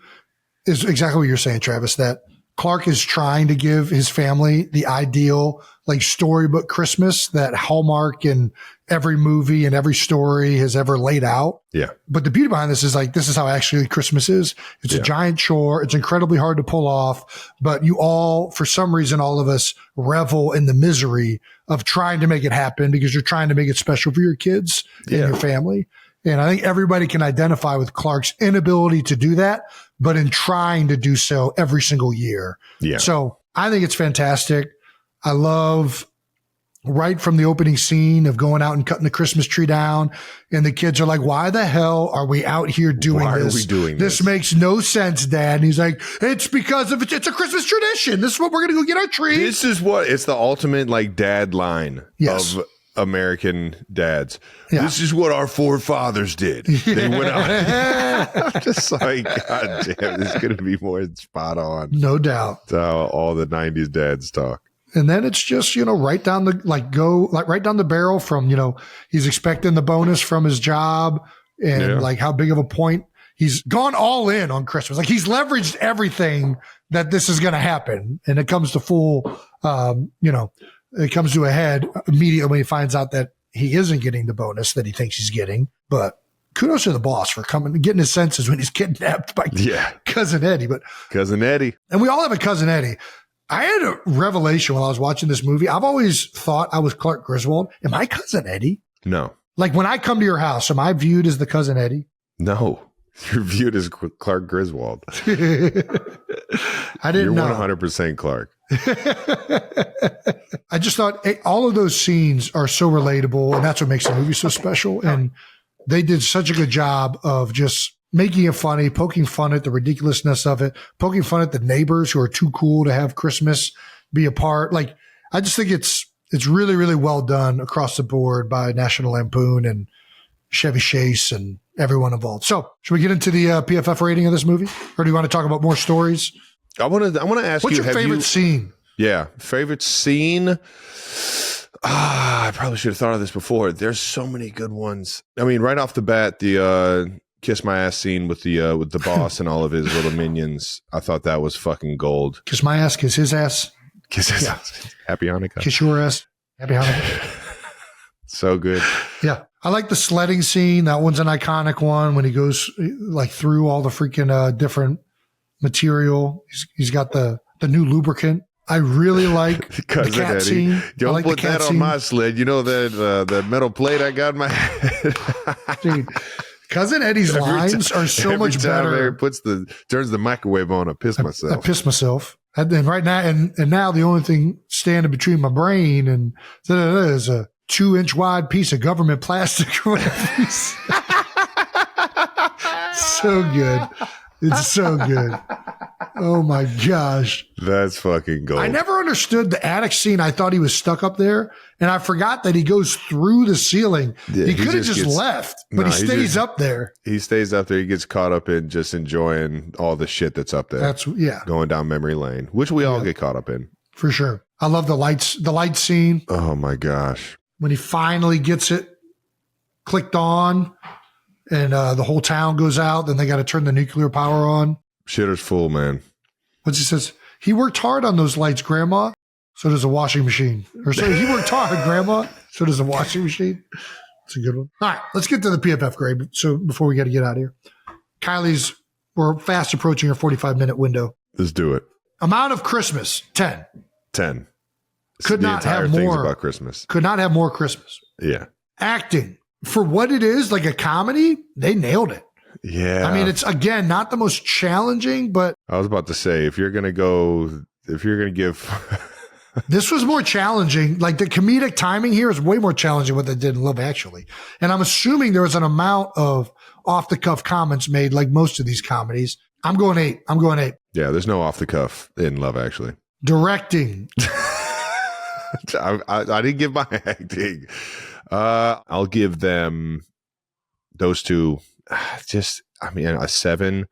is exactly what you're saying, Travis, that Clark is trying to give his family the ideal like storybook Christmas that Hallmark and every movie and every story has ever laid out. Yeah. But the beauty behind this is like, this is how actually Christmas is. It's a giant chore. It's incredibly hard to pull off, but you all, for some reason, all of us revel in the misery of trying to make it happen because you're trying to make it special for your kids and your family. And I think everybody can identify with Clark's inability to do that, but in trying to do so every single year. Yeah. So I think it's fantastic. I love right from the opening scene of going out and cutting the Christmas tree down. And the kids are like, why the hell are we out here doing Why this? are we doing this? This makes no sense, Dad. And he's like, it's because of it's a Christmas tradition. This is what we're going to go get our tree. This is what it's the ultimate like dad line of American dads. Yeah. This is what our forefathers did. They went out. I'm just like, God damn, this is going to be more spot on. No doubt. That's how all the 90s dads talk. And then it's just, right down the, right down the barrel from, he's expecting the bonus from his job and like how big of a point he's gone all in on Christmas. Like he's leveraged everything that this is going to happen. And it comes to full, it comes to a head immediately when he finds out that he isn't getting the bonus that he thinks he's getting. But kudos to the boss for getting his senses when he's kidnapped by Cousin Eddie. Cousin Eddie. And we all have a Cousin Eddie. I had a revelation while I was watching this movie. I've always thought I was Clark Griswold. Am I Cousin Eddie? No. Like when I come to your house, am I viewed as the Cousin Eddie? No. You're viewed as Clark Griswold. I didn't know. You're 100% Clark. I just thought all of those scenes are so relatable, and that's what makes the movie so special. And they did such a good job of just making it funny, poking fun at the ridiculousness of it, poking fun at the neighbors who are too cool to have Christmas be a part. Like, I just think it's really, really well done across the board by National Lampoon and Chevy Chase and everyone involved. So should we get into the PFF rating of this movie, or do you want to talk about more stories? I want to ask What's you. your favorite scene? Yeah. Favorite scene. I probably should have thought of this before. There's so many good ones. I mean, right off the bat, the kiss my ass scene with the boss and all of his little minions. I thought that was fucking gold. Kiss my ass, kiss his ass. Kiss his ass. Happy Hanukkah. Kiss your ass. Happy Hanukkah. So good. Yeah. I like the sledding scene. That one's an iconic one when he goes like through all the freaking different material. He's got the new lubricant. I really like the cat Eddie. scene. Don't like put that on my sled. You know that metal plate I got in my head. Dude, Cousin Eddie's lines are so much better. Turns the microwave on. I piss myself. I piss myself. And then right now, and now the only thing standing between my brain and is a 2-inch wide piece of government plastic. So good. It's so good. Oh my gosh. That's fucking gold. I never understood the attic scene. I thought he was stuck up there, and I forgot that he goes through the ceiling. Yeah, he could have just left, but he stays up there. He stays up there. He gets caught up in just enjoying all the shit that's up there. Going down memory lane, which we all get caught up in. For sure. I love the light scene. Oh my gosh. When he finally gets it clicked on and the whole town goes out, then they got to turn the nuclear power on. Shitter's full, man. What's he says? He worked hard on those lights, Grandma. So does a washing machine. Or so he worked hard, Grandma. So does a washing machine. It's a good one. All right, let's get to the PFF grade. So before we got to get out of here, we're fast approaching our 45-minute window. Let's do it. Amount of Christmas, 10. 10. Could not have more about Christmas. Could not have more Christmas. Yeah. Acting for what it is, like a comedy, they nailed it. Yeah. I mean, it's again not the most challenging, but I was about to say if you're gonna give this was more challenging. Like the comedic timing here is way more challenging what they did in Love Actually. And I'm assuming there was an amount of off the cuff comments made like most of these comedies. I'm going 8. Yeah, there's no off the cuff in Love Actually. Directing. I didn't give my acting. I'll give them those two a 7.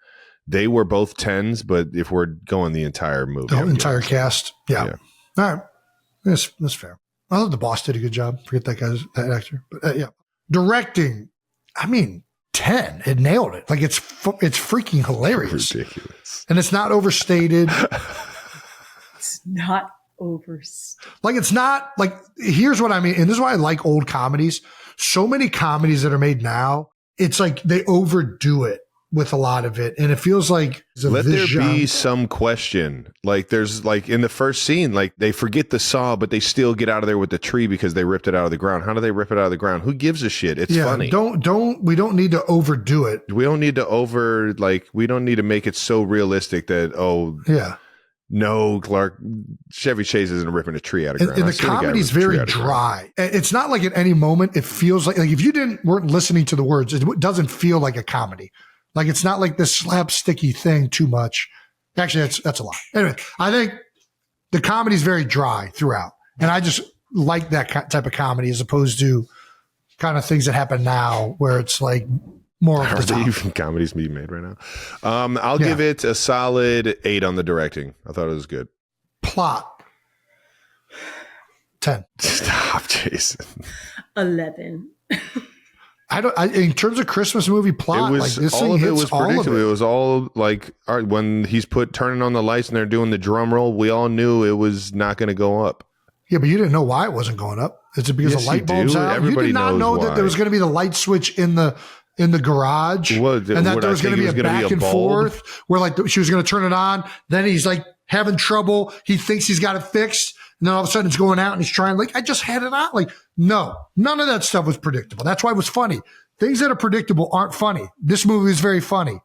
They were both 10s, but if we're going the entire movie, The entire cast. Yeah. All right. That's fair. I thought the boss did a good job. Forget that actor. But yeah. Directing. I mean, 10. It nailed it. Like it's freaking hilarious. Ridiculous. And it's not overstated. not over. Like, it's not like, here's what I mean. And this is why I like old comedies. So many comedies that are made now, it's like they overdo it with a lot of it. And it feels like let there be some question. Like there's like in the first scene, like they forget the saw, but they still get out of there with the tree because they ripped it out of the ground. How do they rip it out of the ground? Who gives a shit? It's funny. We don't need to overdo it. We don't need to we don't need to make it so realistic that, no, Clark, Chevy Chase isn't ripping a tree out of ground. And the comedy's very dry. It's not like at any moment it feels like if you weren't listening to the words, it doesn't feel like a comedy. Like it's not like this slapsticky thing too much. Actually, that's a lot. Anyway, I think the comedy's very dry throughout. And I just like that type of comedy as opposed to kind of things that happen now where it's like more of the top. Even comedies being made right now. I'll give it a solid 8 on the directing. I thought it was good. Plot. 10. Stop, Jason. 11. In terms of Christmas movie plot, like this thing hits all of it. It was all like, all right, when he's turning on the lights and they're doing the drum roll, we all knew it was not going to go up. Yeah, but you didn't know why it wasn't going up. Is it because the light bulbs out? Everybody you did not know that there was going to be the light switch in the garage, and that there was going to be a back and forth where like she was going to turn it on. Then he's like having trouble. He thinks he's got it fixed. And then all of a sudden it's going out and he's trying, like, I just had it on. Like, no, none of that stuff was predictable. That's why it was funny. Things that are predictable aren't funny. This movie is very funny.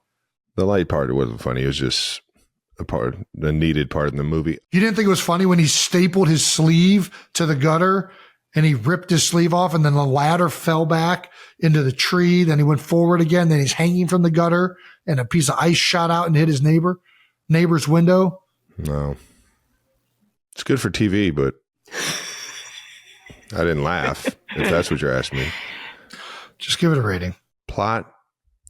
The light part wasn't funny. It was just a needed part in the movie. You didn't think it was funny when he stapled his sleeve to the gutter and he ripped his sleeve off and then the ladder fell back into the tree. Then he went forward again. Then he's hanging from the gutter and a piece of ice shot out and hit his neighbor's window. No. It's good for TV, but I didn't laugh, if that's what you're asking me. Just give it a rating. Plot,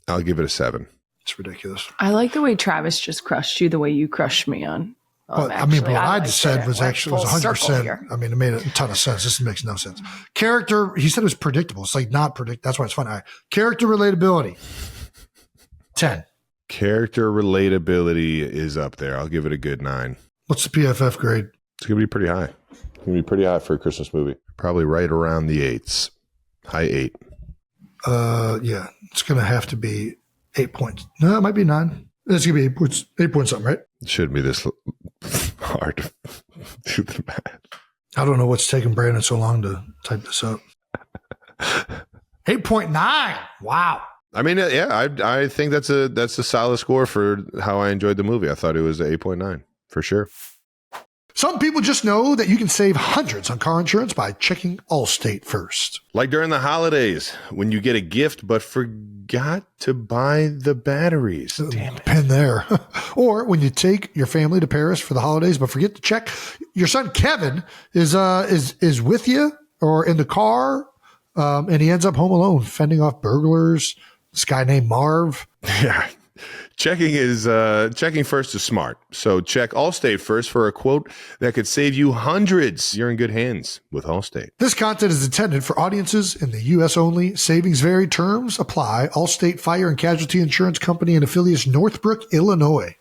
I'll give it a 7. It's ridiculous. I like the way Travis just crushed you the way you crushed me on. Well, I mean, what I just said was actually 100%. I mean, it made a ton of sense. This makes no sense. Character, he said it was predictable. It's like not predictable. That's why it's funny. All right. Character relatability, 10. Character relatability is up there. I'll give it a good 9. What's the PFF grade? It's going to be pretty high. It's going to be pretty high for a Christmas movie. Probably right around the 8s. High 8. Yeah, it's going to have to be 8 points. No, it might be 9. It's going to be 8 points. 8 points something, right? It shouldn't be this hard to do the math. I don't know what's taking Brandon so long to type this up. 8.9. Wow. I mean, yeah, I think that's a solid score for how I enjoyed the movie. I thought it was 8.9 for sure. Some people just know that you can save hundreds on car insurance by checking Allstate first. Like during the holidays when you get a gift but forgot to buy the batteries. Damn it. Been there. Or when you take your family to Paris for the holidays but forget to check. Your son Kevin is with you or in the car, and he ends up home alone fending off burglars. This guy named Marv. Yeah. Checking first is smart. So check Allstate first for a quote that could save you hundreds. You're in good hands with Allstate. This content is intended for audiences in the U.S. only. Savings vary. Terms apply. Allstate Fire and Casualty Insurance Company and affiliates, Northbrook, Illinois.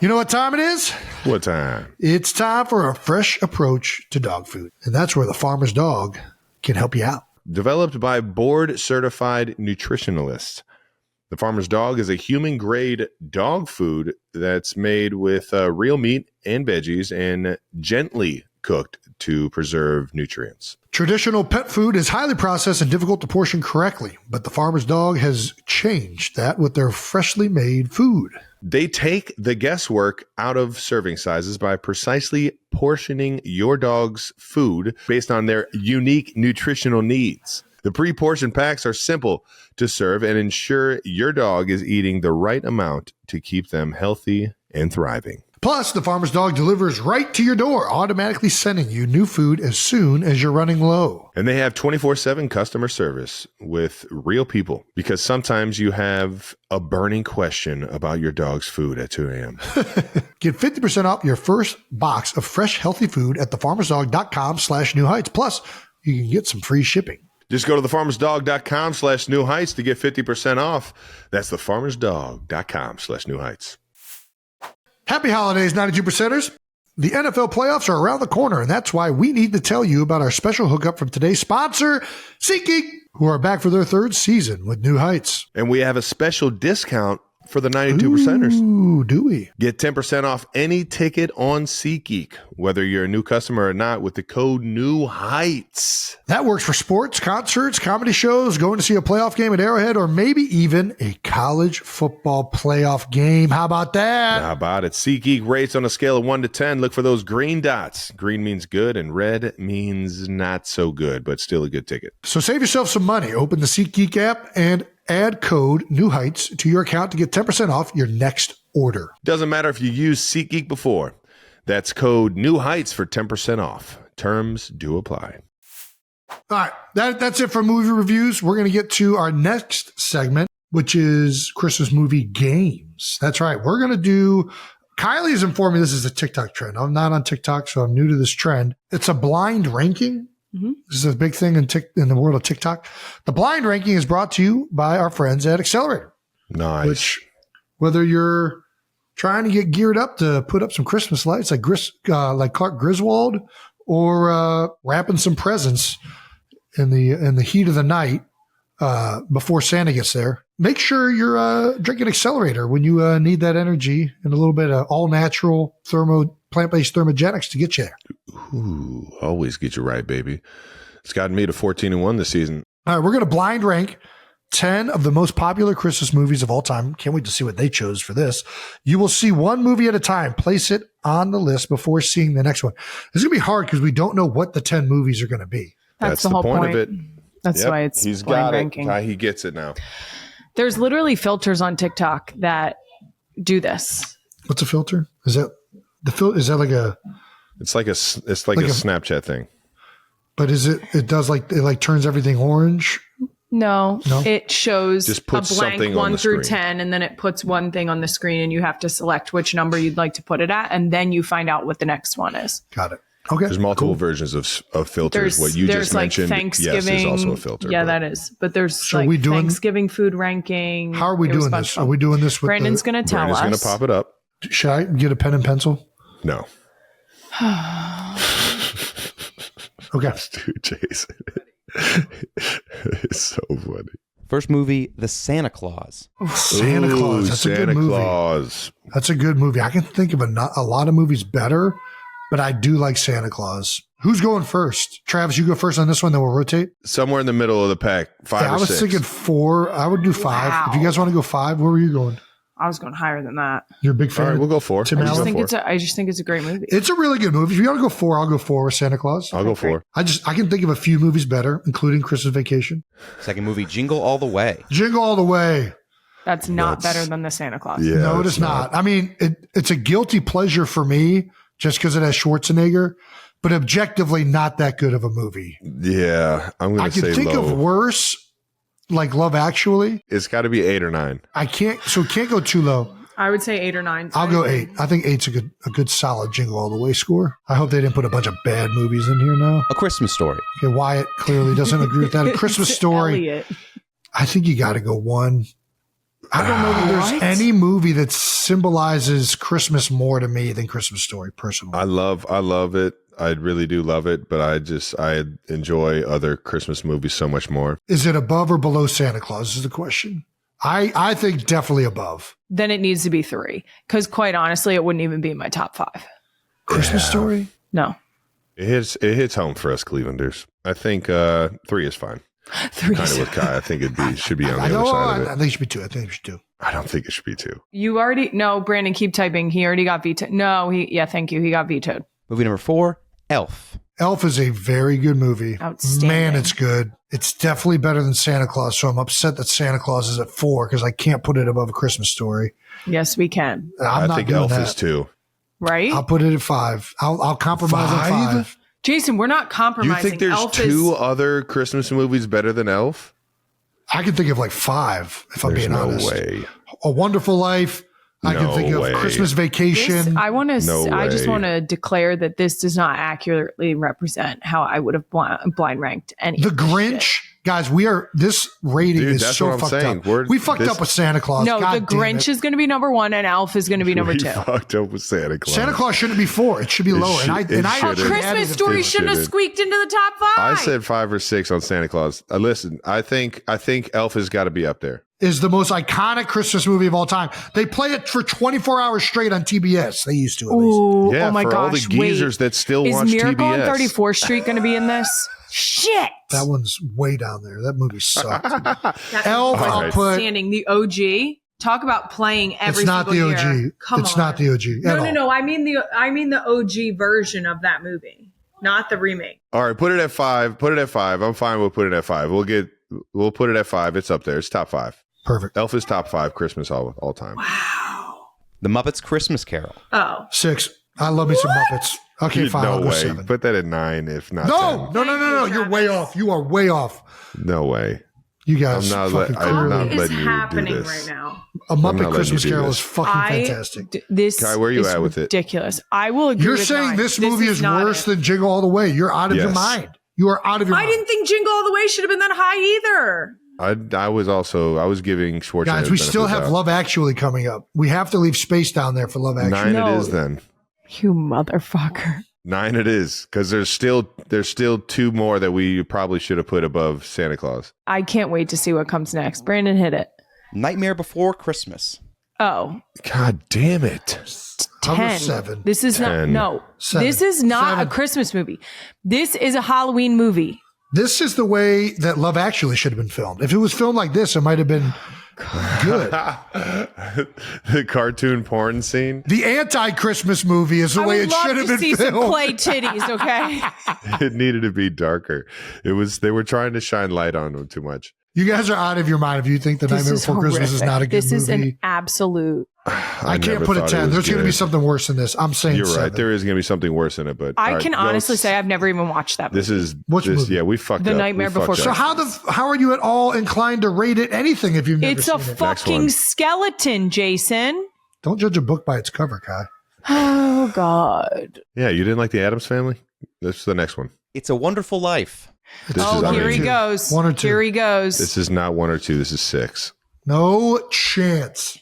You know what time it is? What time? It's time for a fresh approach to dog food. And that's where the Farmer's Dog can help you out. Developed by board-certified nutritionalists. The Farmer's Dog is a human-grade dog food that's made with real meat and veggies and gently cooked to preserve nutrients. Traditional pet food is highly processed and difficult to portion correctly, but the Farmer's Dog has changed that with their freshly made food. They take the guesswork out of serving sizes by precisely portioning your dog's food based on their unique nutritional needs. The pre-portioned packs are simple to serve and ensure your dog is eating the right amount to keep them healthy and thriving. Plus, the Farmer's Dog delivers right to your door, automatically sending you new food as soon as you're running low. And they have 24/7 customer service with real people, because sometimes you have a burning question about your dog's food at 2 a.m. Get 50% off your first box of fresh, healthy food at thefarmersdog.com/newheights. Plus, you can get some free shipping. Just go to thefarmersdog.com/newheights to get 50% off. That's thefarmersdog.com/newheights. Happy holidays, 92%ers. The NFL playoffs are around the corner, and that's why we need to tell you about our special hookup from today's sponsor, SeatGeek, who are back for their third season with new heights. And we have a special discount for the 92%ers. Ooh, do we? Get 10% off any ticket on SeatGeek, whether you're a new customer or not, with the code New Heights. That works for sports, concerts, comedy shows, going to see a playoff game at Arrowhead, or maybe even a college football playoff game. How about that? How about it? SeatGeek rates on a scale of 1 to 10. Look for those green dots. Green means good and red means not so good, but still a good ticket. So save yourself some money. Open the SeatGeek app and add code New Heights to your account to get 10% off your next order. Doesn't matter if you used SeatGeek before. That's code New Heights for 10% off. Terms do apply. All right, that's it for movie reviews. We're going to get to our next segment, which is Christmas movie games. That's right. We're going to do, Kylie has informed me this is a TikTok trend. I'm not on TikTok, so I'm new to this trend. It's a blind ranking. Mm-hmm. This is a big thing in the world of TikTok. The blind ranking is brought to you by our friends at Accelerator. Nice. Which, whether you're trying to get geared up to put up some Christmas lights like Clark Griswold, or wrapping some presents in the heat of the night before Santa gets there, make sure you're drinking Accelerator when you need that energy and a little bit of all natural plant-based thermogenics to get you there. Ooh, always get you right, baby. It's gotten me to 14-1 this season. All right, we're going to blind rank 10 of the most popular Christmas movies of all time. Can't wait to see what they chose for this. You will see one movie at a time. Place it on the list before seeing the next one. It's going to be hard because we don't know what the 10 movies are going to be. That's the whole point of it. That's why it's he's blind got ranking. it. He gets it now. There's literally filters on TikTok that do this. What's a filter? Is that the filter? Is that like a? It's like a Snapchat thing. But is it? It does it turns everything orange. No, it shows just a puts blank something 1 on the through screen. 10, and then it puts one thing on the screen, and you have to select which number you'd like to put it at, and then you find out what the next one is. Got it. Okay. There's multiple versions of filters. What you just mentioned, Thanksgiving, yes, is also a filter. Yeah, that is. But there's So are we doing, Thanksgiving food ranking. How are we doing this? Are we doing this with Brandon's going to tell us. Brandon's going to pop it up. Should I get a pen and pencil? No. Okay. Dude, Jason. It's so funny. First movie, The Santa Claus. Santa Claus. That's a good movie. Claus. That's a good movie. I can think of a lot of movies better, but I do like Santa Claus. Who's going first? Travis, you go first on this one, then we'll rotate. Somewhere in the middle of the pack. 5 or 6. I was thinking 4. I would do 5. Wow. If you guys want to go 5, where were you going? I was going higher than that. You're a big fan. All right, we'll go 4. Tim I Allen? just think it's a great movie. It's a really good movie. If you want to go 4, I'll go 4 with Santa Claus. I'll go 4. I can think of a few movies better, including Christmas Vacation. Second movie, Jingle All the Way. Jingle All the Way. That's not better than the Santa Claus. Yeah, No, it is not. I mean, it's a guilty pleasure for me just because it has Schwarzenegger, but objectively not that good of a movie. Yeah, I'm going I to say can think low. of worse, like Love Actually. It's got to be 8 or 9. I can't go too low. I would say 8 or 9. I'll go 8. I think 8's a good solid Jingle All the Way score. I hope they didn't put a bunch of bad movies in here now. A Christmas Story. Okay, Wyatt clearly doesn't agree with that. A Christmas Story. Elliot. I think you got to go 1. I don't know that there's What? any movie that symbolizes Christmas more to me than Christmas Story, personally. I love it. I really do love it, but I enjoy other Christmas movies so much more. Is it above or below Santa Claus is the question. I think definitely above. Then it needs to be 3. Because quite honestly, it wouldn't even be in my top 5. Christmas Story? No. It hits home for us Clevelanders. I think 3 is fine. 3. Kind of with Kai. I think should be on the I other know. side of I it. think it should be 2. I think it should be 2. I don't think it should be 2. You already, no, Brandon, keep typing. He already got vetoed. No, thank you. He got vetoed. Movie number 4, Elf. Elf is a very good movie. Outstanding. Man, it's good. It's definitely better than Santa Claus. So I'm upset that Santa Claus is at 4 because I can't put it above A Christmas Story. Yes, we can. I'm I not think doing Elf that. is 2. Right? I'll put it at 5. I'll compromise on 5. Jason, we're not You compromising. think there's Elf 2 other Christmas movies better than Elf? I can think of like 5 if I'm There's being no honest. way. A Wonderful Life. I can No think of way. Christmas Vacation. I just way. want to declare that this does not accurately represent how I would have blind ranked any. The Grinch. Guys, this rating Dude, is that's so what I'm fucked saying. up. We fucked up with Santa Claus. No, God the damn Grinch it. is going to be number 1 and Elf is going to be number 2. We fucked up with Santa Claus. Santa Claus shouldn't be 4. It should be lower. should- it I shouldn't. Christmas Story It shouldn't have shouldn't. squeaked into the top 5. I said 5 or 6 on Santa Claus. Listen, I think Elf has got to be up there. is the most iconic Christmas movie of all time. They play it for 24 hours straight on TBS. They used to at least. Ooh, Yeah, oh my for gosh. all the geezers that still Is watch Miracle on TBS. 34th Street going to be in this? Shit. That one's way down there. That movie sucked. That Elf, was I'll put- outstanding. The OG. Talk about playing every It's not the single OG. year. Come It's on. not the OG. at all. No. I mean the OG version of that movie, not the remake. All right, put it at 5. Put it at 5. I'm fine with putting it at 5. We'll put it at 5. It's up there. It's top 5. Perfect. Elf is top 5 Christmas all time. Wow. The Muppets Christmas Carol. Oh. 6. I love me some Muppets. Okay, fine. No I'll go way. 7. Put that at 9, if not No. 10. You're Travis. way off. You are way off. No way. You guys I'm not fucking I'm clearly. not What is letting you do happening this. right now? A I'm not Muppet letting Christmas you do Carol this. is fucking fantastic. This Kai, where you is at with it? ridiculous. I will agree You're with saying 9. this movie is not worse it. than Jingle All the Way. You're out of your Yes. mind. You are out of your I mind. didn't think Jingle All the Way should have been that high either. I was giving Schwarzenegger. Guys, we still benefit of have the Love Actually coming up. We have to leave space down there for Love doubt. Actually. 9 No. it is then. You motherfucker. 9 it is, because there's still 2 more that we probably should have put above Santa Claus. I can't wait to see what comes next. Brandon, hit it. Nightmare Before Christmas. Oh, God damn it. I'll go 10. 7. This is not, 10. no. 7. This is not 7. a Christmas movie. This is a Halloween movie. This is the way that Love Actually should have been filmed. If it was filmed like this, it might have been good. The cartoon porn scene. The anti-Christmas movie is the I way would it love should have to been see some filmed. play titties, okay? It needed to be darker. They were trying to shine light on them too much. You guys are out of your mind if you think The This Nightmare is Before Christmas is horrific. not a good This is movie. an absolute. I can't never put a thought it 10. was There's going to be good. something worse than this. I'm saying You're 7. right. There is going to be something worse in it, but I all right, can honestly say I've never even watched that movie. this is Which this. movie? Yeah, we fucked The up. Nightmare We fucked Before up. So how are you at all inclined to rate it anything if you've never It's seen a it? fucking one. skeleton, Jason. Don't judge a book by its cover, Kai. Oh, God. Yeah, you didn't like the Addams Family? This is the next one. It's a Wonderful Life. This Oh, is here he amazing. goes. 1 or 2. Here he goes. This is not 1 or 2. This is 6. No chance.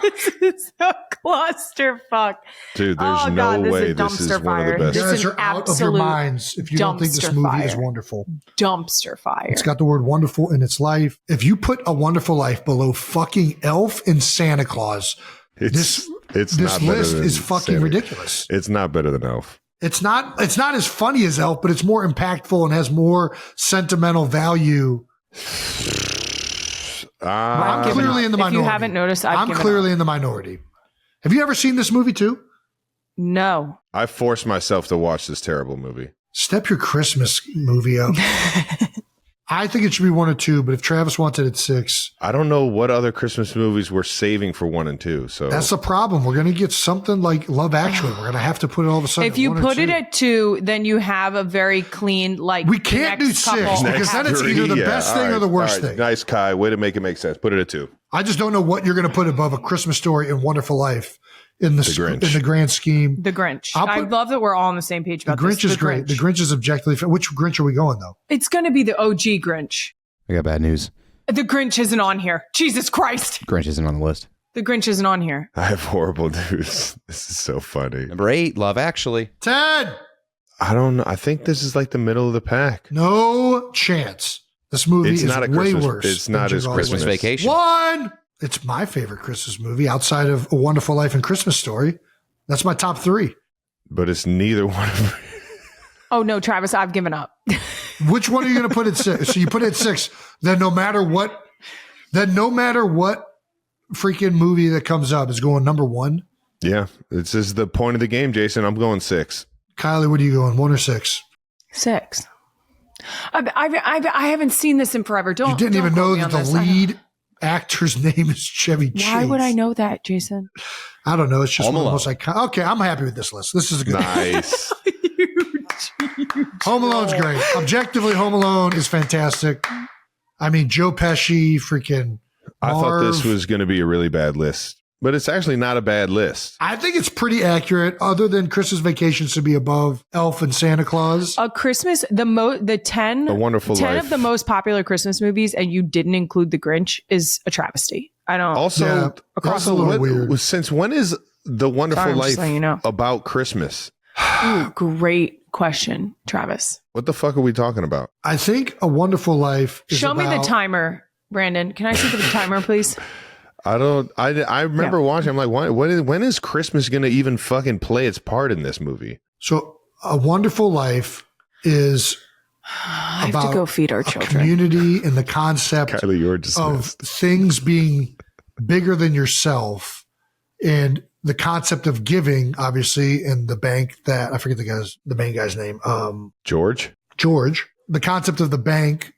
This is a clusterfuck. Dude, there's Oh, no God, this is way a this is dumpster one of the fire. You best. This guys is an are out of your absolute minds if you don't think this dumpster movie is fire. wonderful. Dumpster fire. It's got the word wonderful in its life. If you put A Wonderful Life below fucking Elf and Santa Claus, It's this not better list than is fucking Santa. ridiculous. It's not better than Elf. It's not as funny as Elf, but it's more impactful and has more sentimental value. I'm given clearly up. in the If minority. you haven't noticed, I've given clearly up. in the minority. Have you ever seen this movie too? No. I forced myself to watch this terrible movie. Step your Christmas movie up. I think it should be 1 or 2, but if Travis wants it at 6, I don't know what other Christmas movies we're saving for 1 and 2. So that's the problem. We're going to get something like Love Actually. We're going to have to put it all of a sudden. If you at 1 or put it 2. at 2, then you have a very clean, like, We can't do next 6 couple because then it's have- either the best thing or the worst all right. thing. Nice, Kai. Way to make it make sense. Put it at 2. I just don't know what you're going to put above A Christmas Story and Wonderful Life in the Grinch. in the grand scheme. The Grinch. I'll I put- love that we're all on the same page The about Grinch this. is great. The Grinch is objectively. Which Grinch are we going though? It's going to be the OG Grinch. I got bad news. The Grinch isn't on here. Jesus Christ. Grinch isn't on the list. The Grinch isn't on here. I have horrible news. This is so funny. Number 8, Love Actually. 10. I don't know. I think this is like the middle of the pack. No chance. This movie It's is not a way Christmas- worse. it's than not as Jingle All the Christmas Way. Vacation. 1. It's my favorite Christmas movie outside of A Wonderful Life and Christmas Story. That's my top 3. But it's neither one of them. Oh, no, Travis, I've given up. Which one are you going to put at 6? So you put it at 6. Then no matter what freaking movie that comes up is going number 1. Yeah, this is the point of the game, Jason. I'm going 6. Kylie, what are you going? 1 or 6? 6. I haven't seen this in forever. Don't. You didn't don't even quote know me that on the this. I don't- lead actor's name is Chevy Chase. Why would I know that, Jason? I don't know. It's just Home one of the Alone. most iconic. Okay, I'm happy with this list. This is a good. Nice. Home Alone's great. Objectively, Home Alone is fantastic. I mean, Joe Pesci, freaking I thought this Marv. was going to be a really bad list. But it's actually not a bad list. I think it's pretty accurate, other than Christmas Vacation should be above Elf and Santa Claus. A Christmas, the 10 A Wonderful 10 Life. of the most popular Christmas movies, and you didn't include The Grinch, is a travesty. I don't. Also, that's a little weird. Since when is The Wonderful Sorry, I'm just Life letting you know. about Christmas? Ooh, great question, Travis. What the fuck are we talking about? I think A Wonderful Life is Show me the about- timer, Brandon. Can I see the timer, please? I remember watching. I'm like, when is Christmas going to even fucking play its part in this movie? So A Wonderful Life is I have about to go feed our a children. community and the concept Kylie, you're of dismissed. things being bigger than yourself, and the concept of giving, obviously, in the bank that I forget the main guy's name, George? George. The concept of the bank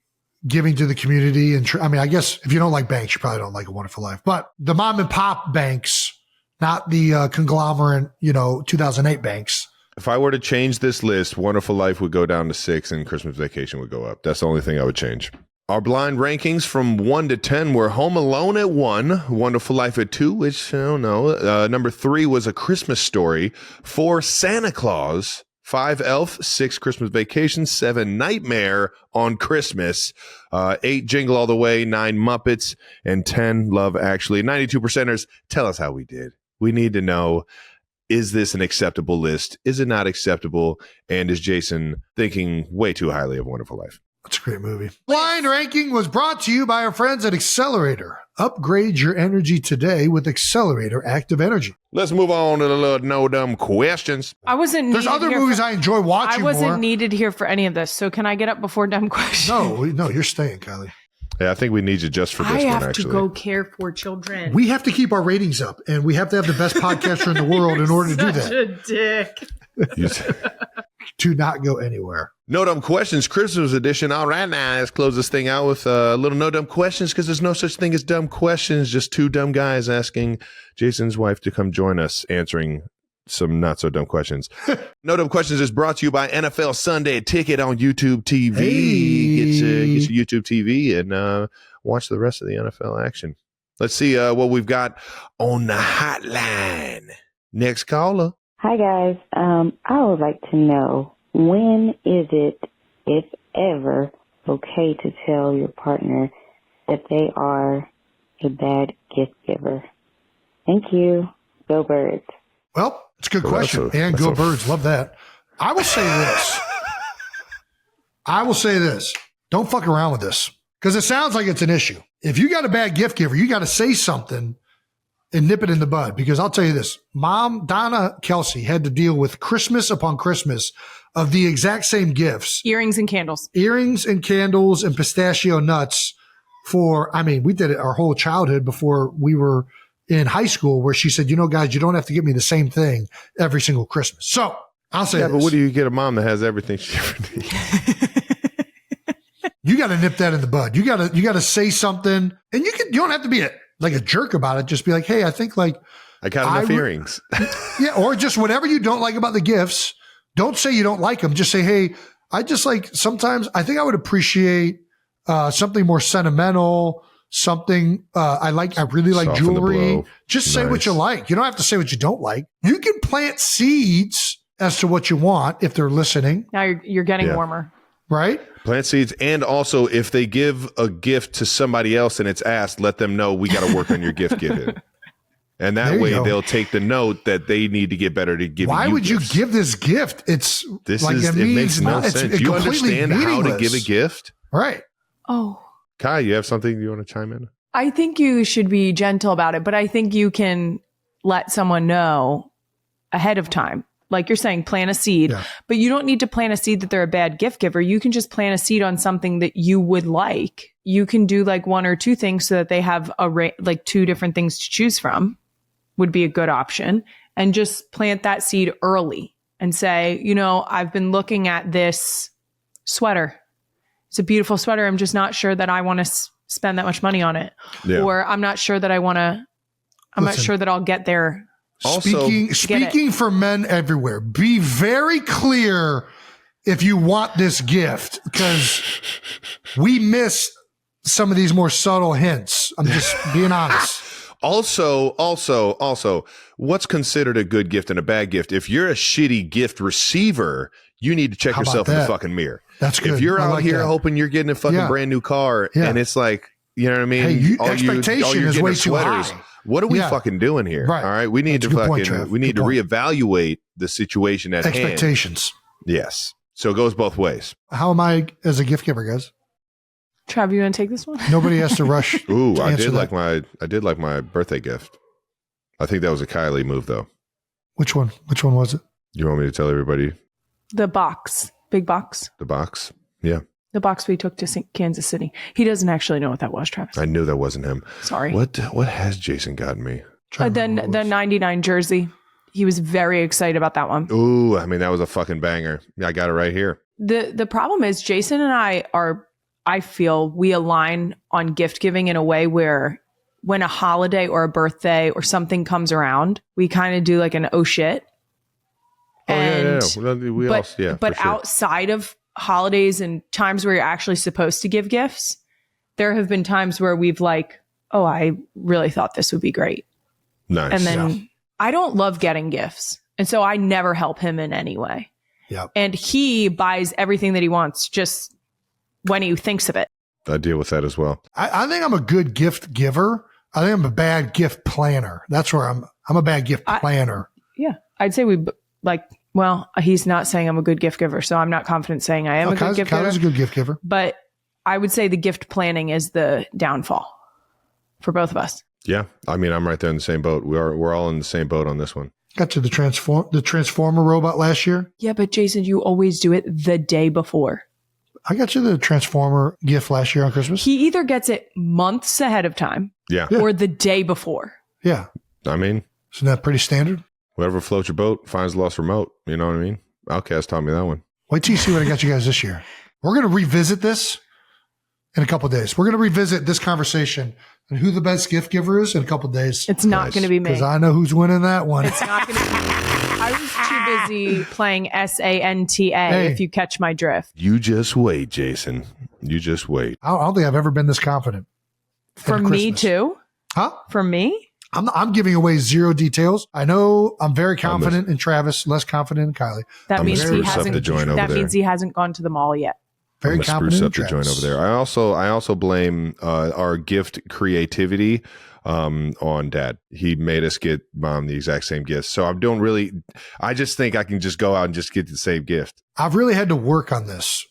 giving to the community, and I guess if you don't like banks, you probably don't like A Wonderful Life. But the mom and pop banks, not the conglomerate, 2008 banks. If I were to change this list, Wonderful Life would go down to 6 and Christmas Vacation would go up. That's the only thing I would change. Our blind rankings from 1 to 10 were Home Alone at 1, Wonderful Life at 2, which I don't know. Number 3 was A Christmas Story. 4, Santa Claus. 5, Elf. 6, Christmas Vacation. 7, Nightmare on Christmas. 8, Jingle All the Way. 9, Muppets. And 10, Love Actually. 92%ers, tell us how we did. We need to know, is this an acceptable list? Is it not acceptable? And is Jason thinking way too highly of Wonderful Life? That's a great movie. Blind Ranking was brought to you by our friends at Accelerator. Upgrade your energy today with Accelerator Active Energy. Let's move on to the little no dumb questions. I wasn't. There's needed other here movies for- I enjoy watching I wasn't more. needed here for any of this. So can I get up before dumb questions? No, you're staying, Kylie. Yeah, I think we need you just for this I one, have actually. to go care for children. We have to keep our ratings up, and we have to have the best podcaster in the world in order to do Such that. a dick. To not go anywhere. No Dumb Questions, Christmas edition. All right, now let's close this thing out with a little No Dumb Questions, because there's no such thing as dumb questions, just two dumb guys asking Jason's wife to come join us answering some not so dumb questions. No Dumb Questions is brought to you by NFL Sunday Ticket on YouTube TV. Hey. Get your YouTube TV and watch the rest of the NFL action. Let's see what we've got on the hotline. Next caller. Hi guys, I would like to know, when is it, if ever, okay to tell your partner that they are a bad gift giver? Thank you. Go Birds. Well, it's a good Well, that's question. a- And that's go a- Birds. Love that. I will say this. Don't fuck around with this, because it sounds like it's an issue. If you got a bad gift giver, you got to say something and nip it in the bud, because I'll tell you this. Mom, Donna Kelce, had to deal with Christmas upon Christmas of the exact same gifts. Earrings and candles. Earrings and candles and pistachio nuts we did it our whole childhood before we were in high school, where she said, guys, you don't have to get me the same thing every single Christmas. So I'll say Yeah, this. but what do you get a mom that has everything she ever needs? You got to nip that in the bud. You got to say something, and you don't have to be like a jerk about it. Just be like, hey, I think I got enough earrings. yeah, or just whatever you don't like about the gifts. Don't say you don't like them. Just say, hey, I just sometimes I think I would appreciate something more sentimental, something I really like Soften the jewelry. blow. Just say what Nice. you like. You don't have to say what you don't like. You can plant seeds as to what you want if they're listening, Now you're getting Yeah. warmer. right? Plant seeds. And also, if they give a gift to somebody else and it's asked, let them know we got to work on your gift giving. And There that you way go. they'll take the note that they need to get better to give Why you would gifts. you give this gift? It's This like it makes no sense. it's You completely understand how to give a meaningless. gift? Right. Oh, Kai, you have something you want to chime in? I think you should be gentle about it, but I think you can let someone know ahead of time. Like you're saying, plant a seed, Yeah. but you don't need to plant a seed that they're a bad gift giver. You can just plant a seed on something that you would like. You can do like one or two things so that they have like two different things to choose from would be a good option. And just plant that seed early and say, I've been looking at this sweater. It's a beautiful sweater. I'm just not sure that I want to spend that much money on it. Yeah. Or I'm not sure that I'm not Listen. sure that I'll get there. Also, Speaking for men everywhere, be very clear if you want this gift, because we miss some of these more subtle hints. I'm just being honest. Also, what's considered a good gift and a bad gift? If you're a shitty gift receiver, you need to check How about yourself in the that? fucking mirror. That's good. If you're I out like here that. hoping you're getting a fucking brand new car and it's like, you know what I mean? Hey, all expectation you're is getting way are too sweaters. high. What are we Yeah. fucking doing here? Right. All right. We need That's to a good point, fucking, Trev. we need Good to point. reevaluate the situation at hand. Expectations. Yes. So it goes both ways. How am I as a gift giver, guys? Trav, you want to take this one? Nobody has to rush. Ooh, to I answer did that. like my birthday gift. I think that was a Kylie move though. Which one? Which one was it? You want me to tell everybody The box. Big box. the box? Yeah. The box we took to Kansas City. He doesn't actually know what that was, Travis. I knew that wasn't him. Sorry. What has Jason gotten me? Trying to Then remember what the it was. 99 jersey. He was very excited about that one. Ooh, I mean that was a fucking banger. I got it right here. The problem is Jason and I feel we align on gift giving in a way where when a holiday or a birthday or something comes around, we kind of do like an oh shit. Oh And yeah. We all yeah. but for sure. outside of holidays and times where you're actually supposed to give gifts, there have been times where we've like, oh, I really thought this would be great. Nice. And then I don't love getting gifts. And so I never help him in any way. Yep. And he buys everything that he wants just when he thinks of it. I deal with that as well. I think I'm a good gift giver. I think I'm a bad gift planner. That's where I'm a bad gift planner. Yeah. I'd say well, he's not saying I'm a good gift giver, so I'm not confident saying I am a good gift Kylie's giver. a good gift giver. But I would say the gift planning is the downfall for both of us. Yeah. I mean, I'm right there in the same boat. We're all in the same boat on this one. Got you the Transformer robot last year. Yeah, but Jason, you always do it the day before. I got you the Transformer gift last year on Christmas. He either gets it months ahead of time Yeah. or the day before. Yeah. I mean, Isn't that pretty standard? whoever floats your boat finds the lost remote. You know what I mean? Outcast taught me that one. Wait till you see what I got you guys this year. We're going to revisit this in a couple of days. We're going to revisit this conversation and who the best gift giver is in a couple of days. It's not Nice. going to be me. Because I know who's winning that one. It's not going to be me. I was too busy playing SANTA, Hey. if you catch my drift. You just wait, Jason. You just wait. I don't think I've ever been this confident. For at me, Christmas. too. Huh? For me? I'm giving away zero details. I know I'm very confident in Travis, less confident in Kylie. That I'm means gonna he spruce up the hasn't. joint over That there. means he hasn't gone to the mall yet. Very I'm gonna confident spruce in up the joint Travis. over there. I also blame our gift creativity on Dad. He made us get Mom the exact same gifts. So I'm doing really. I just think I can just go out and just get the same gift. I've really had to work on this.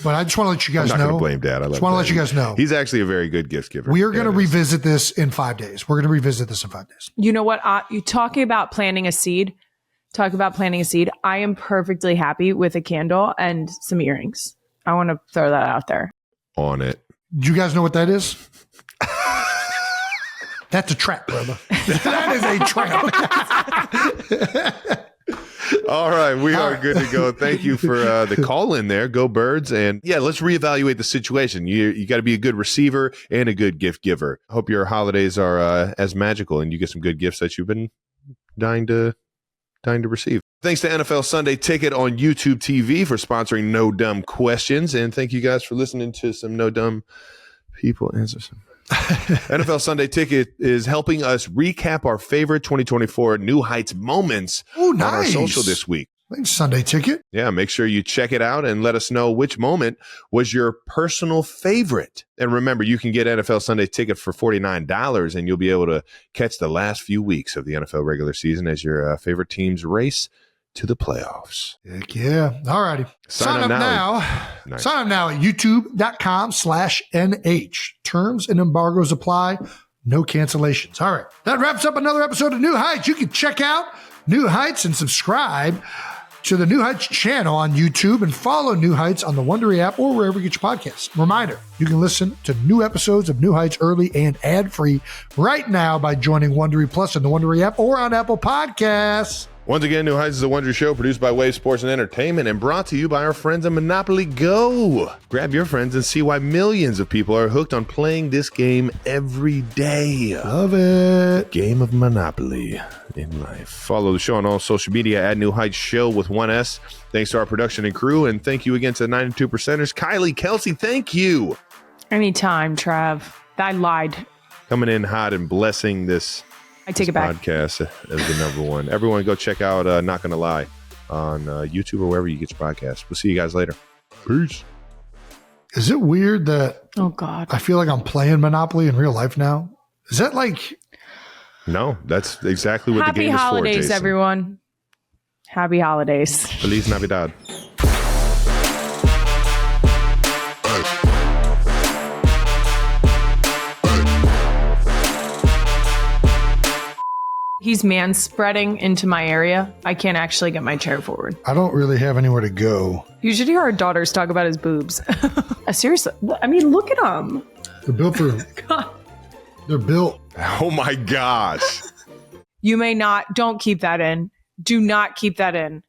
But I just want to let you I'm guys not going to know. blame Dad. I Just want to let you guys know. He's actually a very good gift giver. We are going to Dad is. revisit this in 5 days. We're going to revisit this in 5 days. You know what? You talking about planting a seed. Talk about planting a seed. I am perfectly happy with a candle and some earrings. I want to throw that out there. on it. Do you guys know what that is? That's a trap, brother. That is a trap. All right, we are good to go. Thank you for the call in there. Go Birds. And yeah, let's reevaluate the situation. You got to be a good receiver and a good gift giver. Hope your holidays are as magical and you get some good gifts that you've been dying to receive. Thanks to NFL Sunday Ticket on YouTube TV for sponsoring No Dumb Questions. And thank you guys for listening to some No Dumb people answer some. NFL Sunday Ticket is helping us recap our favorite 2024 New Heights moments Oh, on our nice. social this week. Thanks, Sunday Ticket. Yeah, make sure you check it out and let us know which moment was your personal favorite. And remember, you can get NFL Sunday Ticket for $49 and you'll be able to catch the last few weeks of the NFL regular season as your favorite teams race to the playoffs. Heck yeah. All righty. Sign up now. Nice. Sign up now at youtube.com/NH. Terms and embargoes apply. No cancellations. All right. That wraps up another episode of New Heights. You can check out New Heights and subscribe to the New Heights channel on YouTube and follow New Heights on the Wondery app or wherever you get your podcasts. Reminder, you can listen to new episodes of New Heights early and ad-free right now by joining Wondery Plus in the Wondery app or on Apple Podcasts. Once again, New Heights is a Wondery show produced by Wave Sports and Entertainment and brought to you by our friends at Monopoly Go. Grab your friends and see why millions of people are hooked on playing this game every day. Love it. Game of Monopoly in life. Follow the show on all social media at New Heights Show with 1S. Thanks to our production and crew, and thank you again to the 92%ers. Kylie Kelce, thank you. Anytime, Trav. I lied. coming in hot and blessing this I take it back. podcast as the number one. Everyone go check out Not Gonna Lie on YouTube or wherever you get your podcast. We'll see you guys later. Peace. Is it weird that Oh God. I feel like I'm playing Monopoly in real life now? Is that like, No, that's exactly what Happy the game holidays, is for, Jason. everyone. Happy holidays. Feliz Navidad. He's man spreading into my area. I can't actually get my chair forward. I don't really have anywhere to go. You should hear our daughters talk about his boobs. Seriously. I mean, look at them. They're built for, God. they're built. Oh my gosh. You may not. Don't keep that in. Do not keep that in.